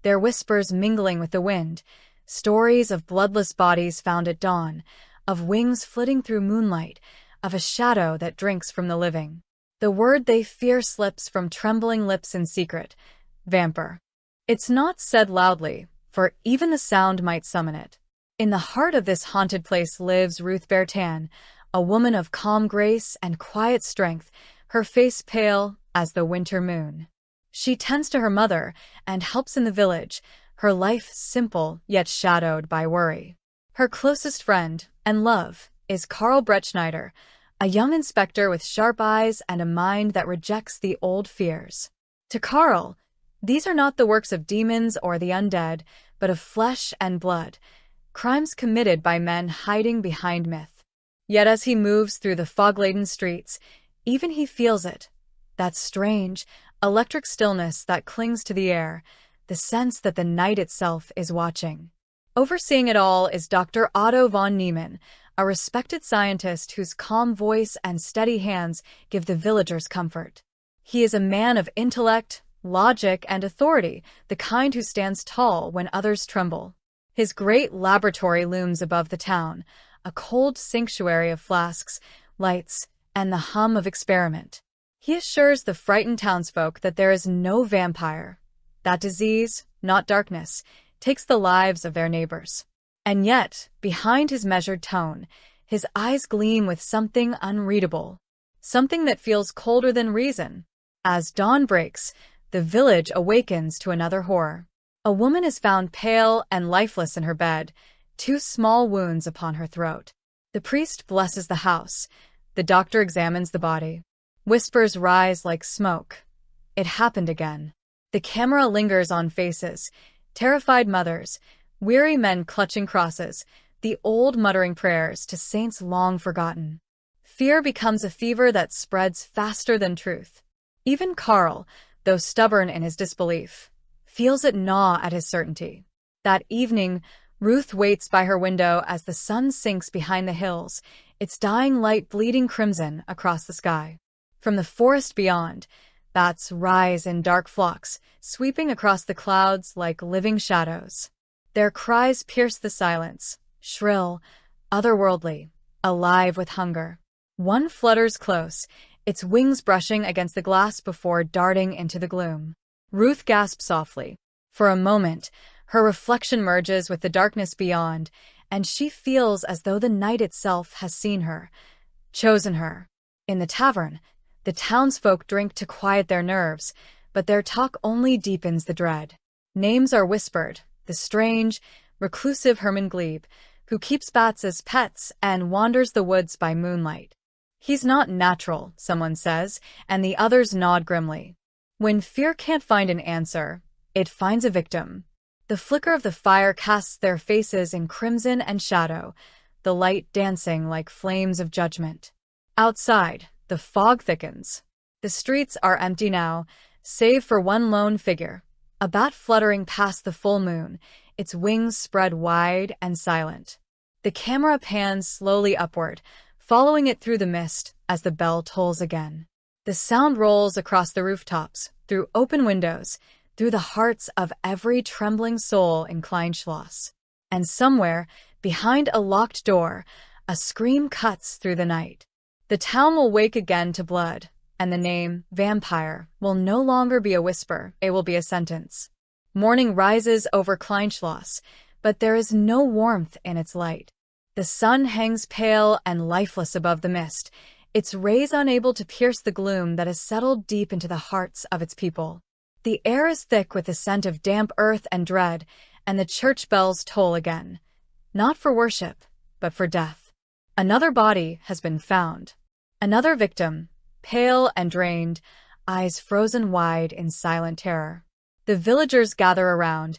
their whispers mingling with the wind, stories of bloodless bodies found at dawn, of wings flitting through moonlight, of a shadow that drinks from the living. The word they fear slips from trembling lips in secret: vampire. It's not said loudly, for even the sound might summon it. In the heart of this haunted place lives Ruth Bertan, a woman of calm grace and quiet strength, her face pale as the winter moon. She tends to her mother and helps in the village, her life simple yet shadowed by worry. Her closest friend and love is Karl Brettschneider, a young inspector with sharp eyes and a mind that rejects the old fears. To Karl, these are not the works of demons or the undead, but of flesh and blood, crimes committed by men hiding behind myth. Yet as he moves through the fog-laden streets, even he feels it, that strange, electric stillness that clings to the air, the sense that the night itself is watching. Overseeing it all is Dr. Otto von Niemann, a respected scientist whose calm voice and steady hands give the villagers comfort. He is a man of intellect, logic, and authority, the kind who stands tall when others tremble. His great laboratory looms above the town, a cold sanctuary of flasks, lights, and the hum of experiment. He assures the frightened townsfolk that there is no vampire, that disease, not darkness, takes the lives of their neighbors. And yet, behind his measured tone, his eyes gleam with something unreadable, something that feels colder than reason. As dawn breaks, the village awakens to another horror. A woman is found pale and lifeless in her bed, 2 small wounds upon her throat. The priest blesses the house. The doctor examines the body. Whispers rise like smoke. It happened again. The camera lingers on faces, terrified mothers, Weary men clutching crosses, the old muttering prayers to saints long forgotten. Fear becomes a fever that spreads faster than truth. Even Carl, though stubborn in his disbelief, feels it gnaw at his certainty. That evening, Ruth waits by her window as the sun sinks behind the hills, its dying light bleeding crimson across the sky. From the forest beyond, bats rise in dark flocks, sweeping across the clouds like living shadows. Their cries pierce the silence, shrill, otherworldly, alive with hunger. One flutters close, its wings brushing against the glass before darting into the gloom. Ruth gasps softly. For a moment, her reflection merges with the darkness beyond, and she feels as though the night itself has seen her, chosen her. In the tavern, the townsfolk drink to quiet their nerves, but their talk only deepens the dread. Names are whispered, the strange, reclusive Herman Glebe, who keeps bats as pets and wanders the woods by moonlight. He's not natural, someone says, and the others nod grimly. When fear can't find an answer, it finds a victim. The flicker of the fire casts their faces in crimson and shadow, the light dancing like flames of judgment. Outside, the fog thickens. The streets are empty now, save for one lone figure, a bat fluttering past the full moon, its wings spread wide and silent. The camera pans slowly upward, following it through the mist as the bell tolls again. The sound rolls across the rooftops, through open windows, through the hearts of every trembling soul in Kleinschloss. And somewhere, behind a locked door, a scream cuts through the night. The town will wake again to blood, and the name, vampire, will no longer be a whisper, it will be a sentence. Morning rises over Kleinschloss, but there is no warmth in its light. The sun hangs pale and lifeless above the mist, its rays unable to pierce the gloom that has settled deep into the hearts of its people. The air is thick with the scent of damp earth and dread, and the church bells toll again. Not for worship, but for death. Another body has been found. Another victim, pale and drained, eyes frozen wide in silent terror. The villagers gather around,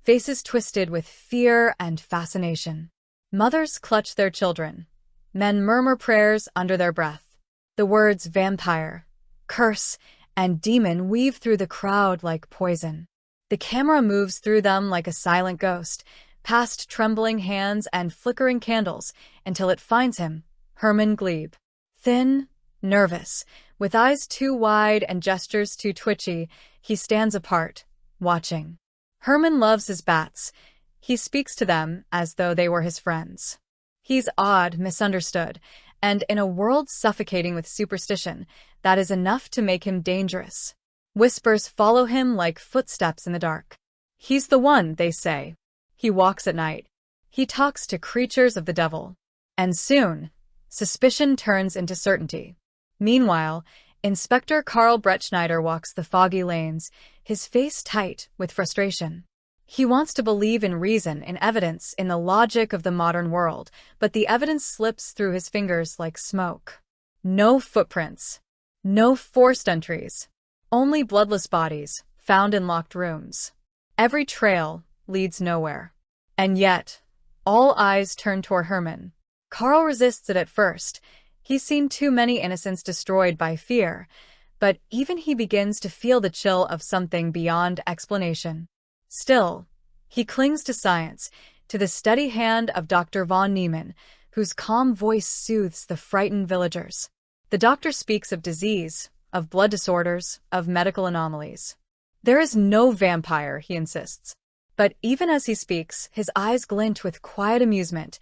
faces twisted with fear and fascination. Mothers clutch their children. Men murmur prayers under their breath. The words vampire, curse, and demon weave through the crowd like poison. The camera moves through them like a silent ghost, past trembling hands and flickering candles, until it finds him, Herman Glebe. Thin, nervous, with eyes too wide and gestures too twitchy, he stands apart, watching. Herman loves his bats. He speaks to them as though they were his friends. He's odd, misunderstood, and in a world suffocating with superstition, that is enough to make him dangerous. Whispers follow him like footsteps in the dark. He's the one, they say. He walks at night. He talks to creatures of the devil. And soon, suspicion turns into certainty. Meanwhile, Inspector Carl Brettschneider walks the foggy lanes, his face tight with frustration. He wants to believe in reason, in evidence, in the logic of the modern world, but the evidence slips through his fingers like smoke. No footprints. No forced entries. Only bloodless bodies, found in locked rooms. Every trail leads nowhere. And yet, all eyes turn toward Herman. Carl resists it at first. He's seen too many innocents destroyed by fear, but even he begins to feel the chill of something beyond explanation. Still, he clings to science, to the steady hand of Dr. von Neumann, whose calm voice soothes the frightened villagers. The doctor speaks of disease, of blood disorders, of medical anomalies. There is no vampire, he insists. But even as he speaks, his eyes glint with quiet amusement,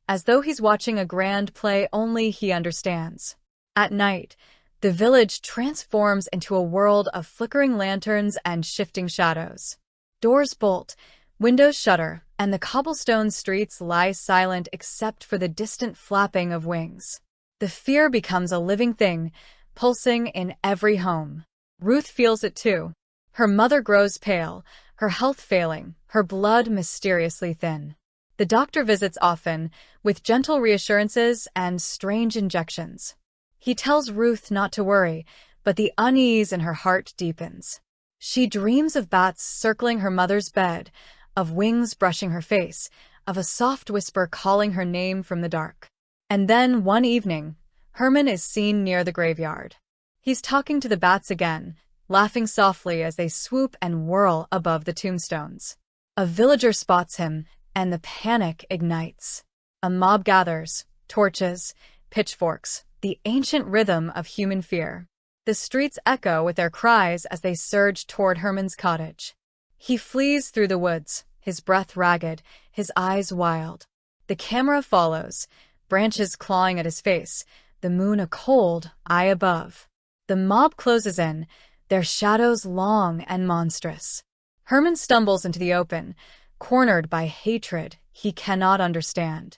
as though he's watching a grand play only he understands. At night, the village transforms into a world of flickering lanterns and shifting shadows. Doors bolt, windows shutter, and the cobblestone streets lie silent except for the distant flapping of wings. The fear becomes a living thing, pulsing in every home. Ruth feels it too. Her mother grows pale, her health failing, her blood mysteriously thin. The doctor visits often, with gentle reassurances and strange injections. He tells Ruth not to worry, but the unease in her heart deepens. She dreams of bats circling her mother's bed, of wings brushing her face, of a soft whisper calling her name from the dark. And then, one evening, Herman is seen near the graveyard. He's talking to the bats again, laughing softly as they swoop and whirl above the tombstones. A villager spots him, and the panic ignites. A mob gathers, torches, pitchforks, the ancient rhythm of human fear. The streets echo with their cries as they surge toward Herman's cottage. He flees through the woods, his breath ragged, his eyes wild. The camera follows, branches clawing at his face, the moon a cold eye above. The mob closes in, their shadows long and monstrous. Herman stumbles into the open, cornered by hatred he cannot understand.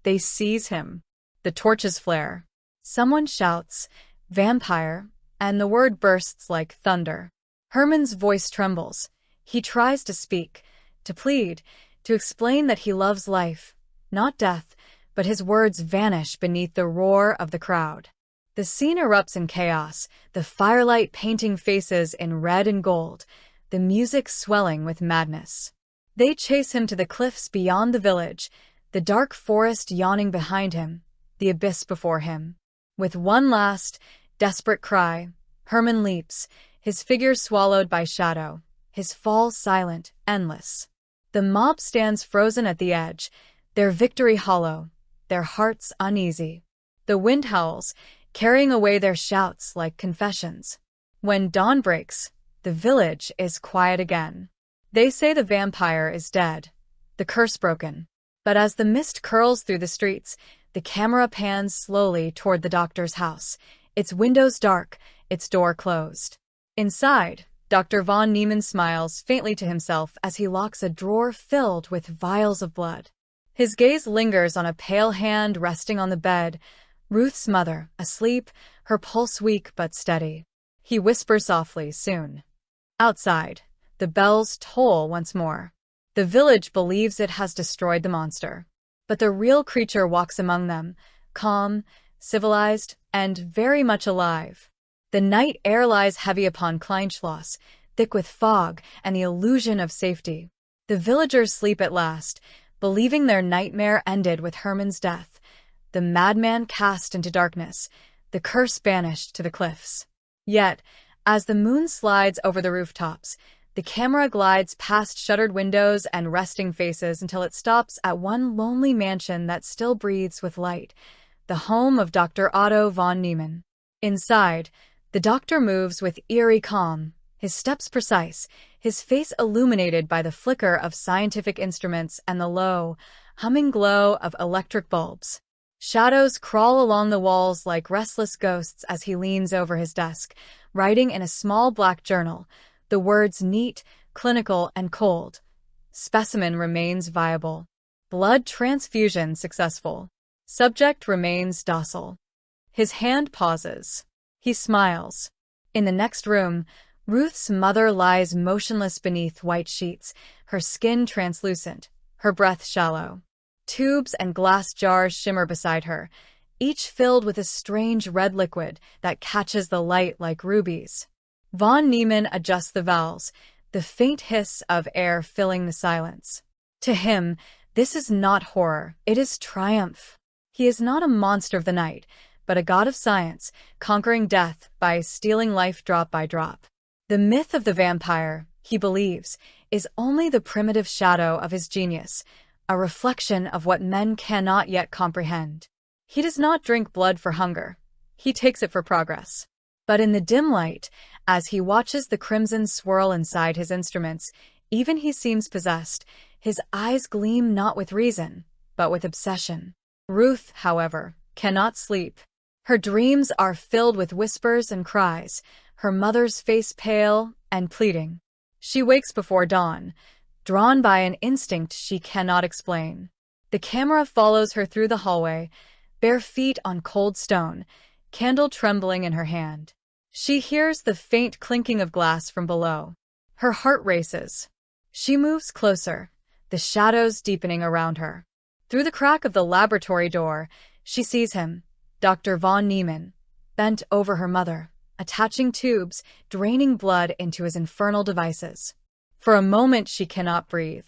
They seize him. The torches flare. Someone shouts, "Vampire," and the word bursts like thunder. Herman's voice trembles. He tries to speak, to plead, to explain that he loves life, not death, but his words vanish beneath the roar of the crowd. The scene erupts in chaos, the firelight painting faces in red and gold, the music swelling with madness. They chase him to the cliffs beyond the village, the dark forest yawning behind him, the abyss before him. With one last, desperate cry, Herman leaps, his figure swallowed by shadow, his fall silent, endless. The mob stands frozen at the edge, their victory hollow, their hearts uneasy. The wind howls, carrying away their shouts like confessions. When dawn breaks, the village is quiet again. They say the vampire is dead, the curse broken. But as the mist curls through the streets, the camera pans slowly toward the doctor's house, its windows dark, its door closed. Inside, Dr. von Niemann smiles faintly to himself as he locks a drawer filled with vials of blood. His gaze lingers on a pale hand resting on the bed, Ruth's mother, asleep, her pulse weak but steady. He whispers softly, "Soon." Outside, the bells toll once more. The village believes it has destroyed the monster. But the real creature walks among them, calm, civilized, and very much alive. The night air lies heavy upon Kleinschloss, thick with fog and the illusion of safety. The villagers sleep at last, believing their nightmare ended with Herman's death. The madman cast into darkness, the curse banished to the cliffs. Yet, as the moon slides over the rooftops, the camera glides past shuttered windows and resting faces until it stops at one lonely mansion that still breathes with light, the home of Dr. Otto von Niemann. Inside, the doctor moves with eerie calm, his steps precise, his face illuminated by the flicker of scientific instruments and the low, humming glow of electric bulbs. Shadows crawl along the walls like restless ghosts as he leans over his desk, writing in a small black journal, the words neat, clinical, and cold. Specimen remains viable. Blood transfusion successful. Subject remains docile. His hand pauses. He smiles. In the next room, Ruth's mother lies motionless beneath white sheets, her skin translucent, her breath shallow. Tubes and glass jars shimmer beside her, each filled with a strange red liquid that catches the light like rubies. Von Niemann adjusts the valves, the faint hiss of air filling the silence. To him, this is not horror, it is triumph. He is not a monster of the night, but a god of science, conquering death by stealing life drop by drop. The myth of the vampire, he believes, is only the primitive shadow of his genius, a reflection of what men cannot yet comprehend. He does not drink blood for hunger. He takes it for progress. But in the dim light, as he watches the crimson swirl inside his instruments, even he seems possessed. His eyes gleam not with reason, but with obsession. Ruth, however, cannot sleep. Her dreams are filled with whispers and cries, her mother's face pale and pleading. She wakes before dawn, drawn by an instinct she cannot explain. The camera follows her through the hallway, bare feet on cold stone, candle trembling in her hand. She hears the faint clinking of glass from below. Her heart races. She moves closer, the shadows deepening around her. Through the crack of the laboratory door, she sees him, Dr. von Niemann, bent over her mother, attaching tubes, draining blood into his infernal devices. For a moment she cannot breathe.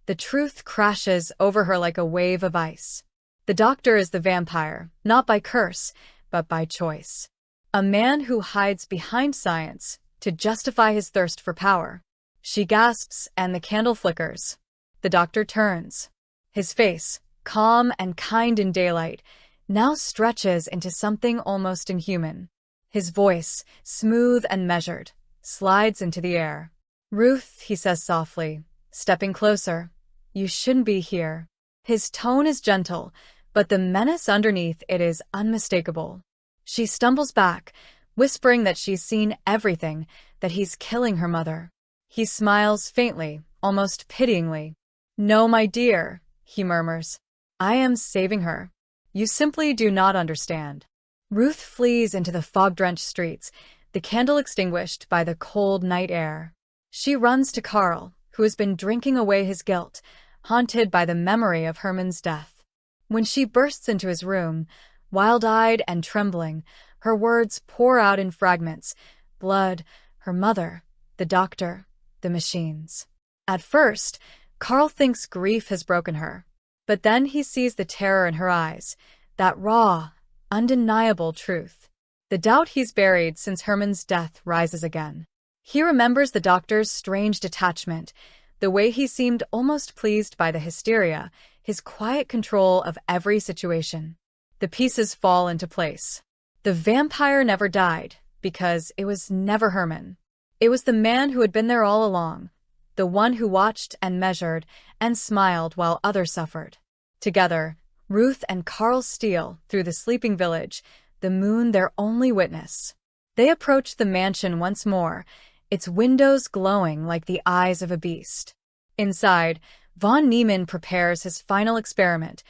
The truth crashes over her like a wave of ice. The doctor is the vampire, not by curse, but by choice. A man who hides behind science to justify his thirst for power. She gasps and the candle flickers. The doctor turns. His face, calm and kind in daylight, now stretches into something almost inhuman. His voice, smooth and measured, slides into the air. "Ruth," he says softly, stepping closer, "you shouldn't be here." His tone is gentle, but the menace underneath it is unmistakable. She stumbles back, whispering that she's seen everything, that he's killing her mother. He smiles faintly, almost pityingly. "No, my dear," he murmurs. "I am saving her. You simply do not understand." Ruth flees into the fog-drenched streets, the candle extinguished by the cold night air. She runs to Carl, who has been drinking away his guilt, haunted by the memory of Herman's death. When she bursts into his room, wild-eyed and trembling, her words pour out in fragments: blood, her mother, the doctor, the machines. At first, Carl thinks grief has broken her. But then he sees the terror in her eyes, that raw, undeniable truth. The doubt he's buried since Herman's death rises again. He remembers the doctor's strange detachment, the way he seemed almost pleased by the hysteria, his quiet control of every situation. The pieces fall into place. The vampire never died, because it was never Herman. It was the man who had been there all along, the one who watched and measured and smiled while others suffered. Together, Ruth and Carl steal through the sleeping village, the moon their only witness. They approach the mansion once more, its windows glowing like the eyes of a beast. Inside, von Neumann prepares his final experiment,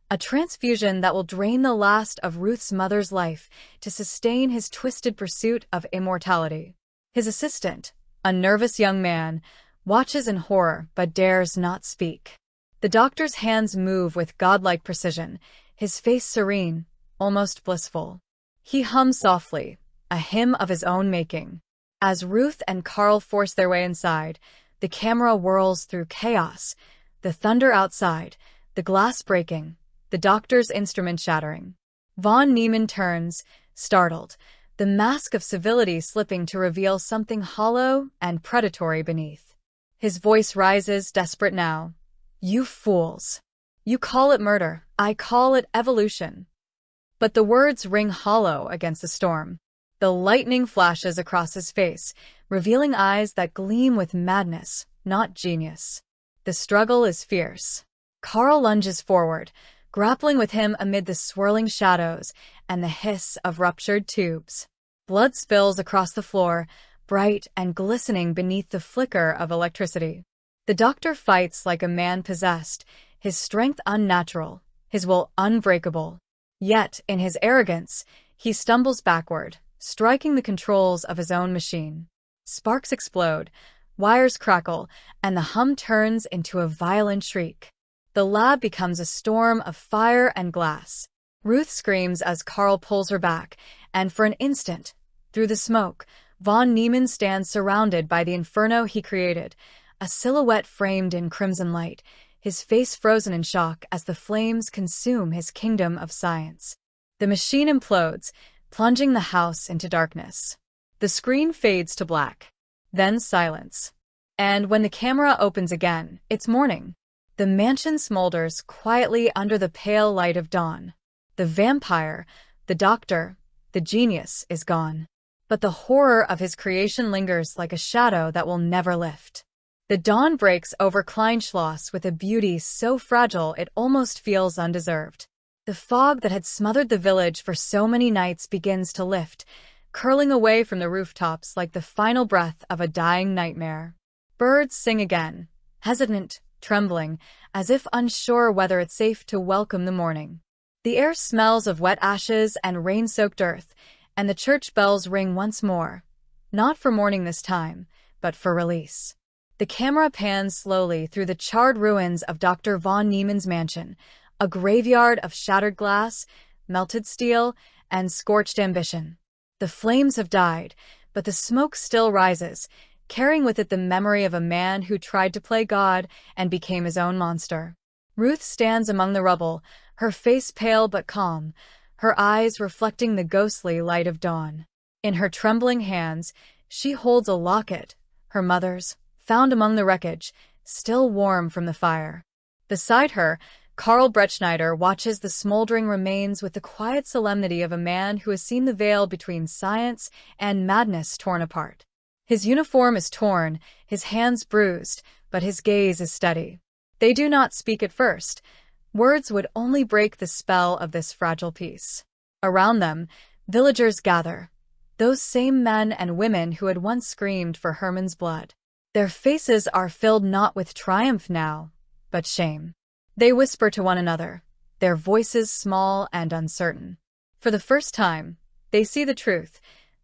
a transfusion that will drain the last of Ruth's mother's life to sustain his twisted pursuit of immortality. His assistant, a nervous young man, watches in horror but dares not speak. The doctor's hands move with godlike precision, his face serene, almost blissful. He hums softly, a hymn of his own making. As Ruth and Carl force their way inside, the camera whirls through chaos, the thunder outside, the glass breaking, the doctor's instrument shattering. Von Neumann turns, startled, the mask of civility slipping to reveal something hollow and predatory beneath. His voice rises, desperate now. "You fools. You call it murder. I call it evolution." But the words ring hollow against the storm. The lightning flashes across his face, revealing eyes that gleam with madness, not genius. The struggle is fierce. Carl lunges forward, grappling with him amid the swirling shadows and the hiss of ruptured tubes. Blood spills across the floor, bright and glistening beneath the flicker of electricity. The doctor fights like a man possessed, his strength unnatural, his will unbreakable. Yet, in his arrogance, he stumbles backward, striking the controls of his own machine. Sparks explode, wires crackle, and the hum turns into a violent shriek. The lab becomes a storm of fire and glass. Ruth screams as Carl pulls her back, and for an instant, through the smoke, von Neumann stands surrounded by the inferno he created, a silhouette framed in crimson light, his face frozen in shock as the flames consume his kingdom of science. The machine implodes, plunging the house into darkness. The screen fades to black, then silence. And when the camera opens again, it's morning. The mansion smolders quietly under the pale light of dawn. The vampire, the doctor, the genius is gone. But the horror of his creation lingers like a shadow that will never lift. The dawn breaks over Kleinschloss with a beauty so fragile it almost feels undeserved. The fog that had smothered the village for so many nights begins to lift, curling away from the rooftops like the final breath of a dying nightmare. Birds sing again, hesitant, trembling, as if unsure whether it's safe to welcome the morning. The air smells of wet ashes and rain-soaked earth, and the church bells ring once more, not for morning this time, but for release. The camera pans slowly through the charred ruins of Dr. von Neumann's mansion, a graveyard of shattered glass, melted steel, and scorched ambition. The flames have died, but the smoke still rises, carrying with it the memory of a man who tried to play God and became his own monster. Ruth stands among the rubble, her face pale but calm, her eyes reflecting the ghostly light of dawn. In her trembling hands, she holds a locket, her mother's, found among the wreckage, still warm from the fire. Beside her, Karl Bretschneider watches the smoldering remains with the quiet solemnity of a man who has seen the veil between science and madness torn apart. His uniform is torn, his hands bruised, but his gaze is steady. They do not speak at first. Words would only break the spell of this fragile piece. Around them, villagers gather, those same men and women who had once screamed for Herman's blood. Their faces are filled not with triumph now, but shame. They whisper to one another, their voices small and uncertain. For the first time, they see the truth,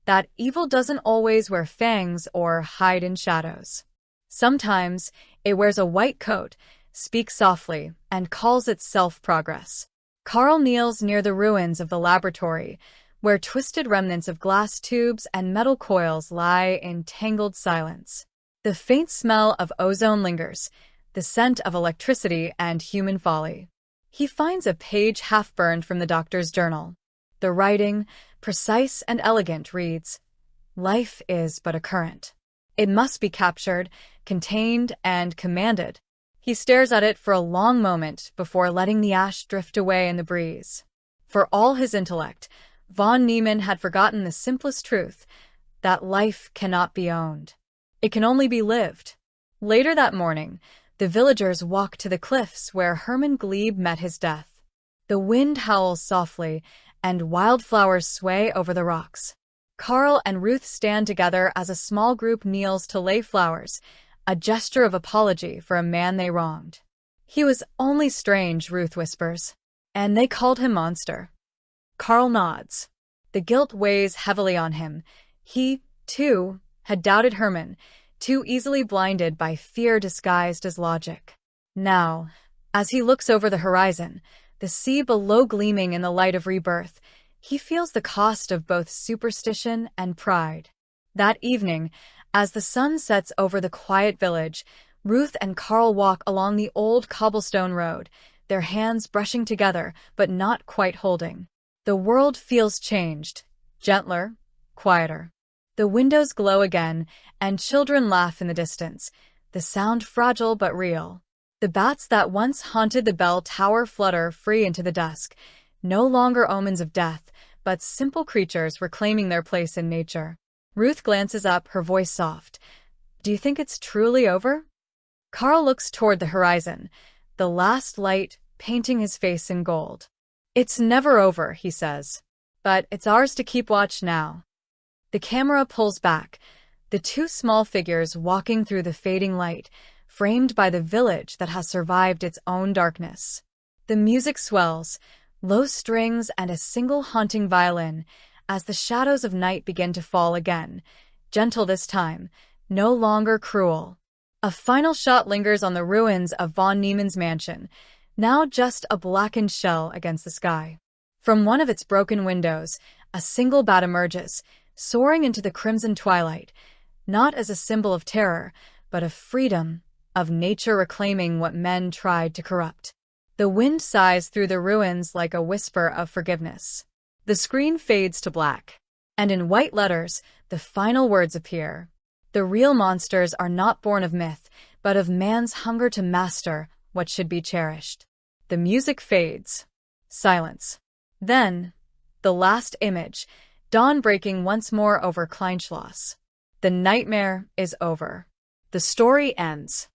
that evil doesn't always wear fangs or hide in shadows. Sometimes it wears a white coat, speaks softly, and calls itself progress. Karl kneels near the ruins of the laboratory, where twisted remnants of glass tubes and metal coils lie in tangled silence. The faint smell of ozone lingers, the scent of electricity and human folly. He finds a page half-burned from the doctor's journal. The writing, precise and elegant, reads, "Life is but a current. It must be captured, contained, and commanded." He stares at it for a long moment before letting the ash drift away in the breeze. For all his intellect, von Neumann had forgotten the simplest truth, that life cannot be owned. It can only be lived. Later that morning, the villagers walk to the cliffs where Hermann Glebe met his death. The wind howls softly, and wildflowers sway over the rocks. Karl and Ruth stand together as a small group kneels to lay flowers, a gesture of apology for a man they wronged. "He was only strange," Ruth whispers, "and they called him monster." Karl nods. The guilt weighs heavily on him. He, too, had doubted Hermann, too easily blinded by fear disguised as logic. Now, as he looks over the horizon, the sea below gleaming in the light of rebirth, he feels the cost of both superstition and pride. That evening, as the sun sets over the quiet village, Ruth and Karl walk along the old cobblestone road, their hands brushing together but not quite holding. The world feels changed, gentler, quieter. The windows glow again, and children laugh in the distance, the sound fragile but real. The bats that once haunted the bell tower flutter free into the dusk, no longer omens of death, but simple creatures reclaiming their place in nature. Ruth glances up, her voice soft. "Do you think it's truly over?" Karl looks toward the horizon, the last light painting his face in gold. "It's never over," he says, "but it's ours to keep watch now." The camera pulls back, the two small figures walking through the fading light, framed by the village that has survived its own darkness. The music swells, low strings and a single haunting violin, as the shadows of night begin to fall again, gentle this time, no longer cruel. A final shot lingers on the ruins of von Neumann's mansion, now just a blackened shell against the sky. From one of its broken windows, a single bat emerges, soaring into the crimson twilight, not as a symbol of terror, but of freedom, of nature reclaiming what men tried to corrupt. The wind sighs through the ruins like a whisper of forgiveness. The screen fades to black, and in white letters, the final words appear. The real monsters are not born of myth, but of man's hunger to master what should be cherished. The music fades. Silence. Then, the last image, dawn breaking once more over Kleinschloss. The nightmare is over. The story ends.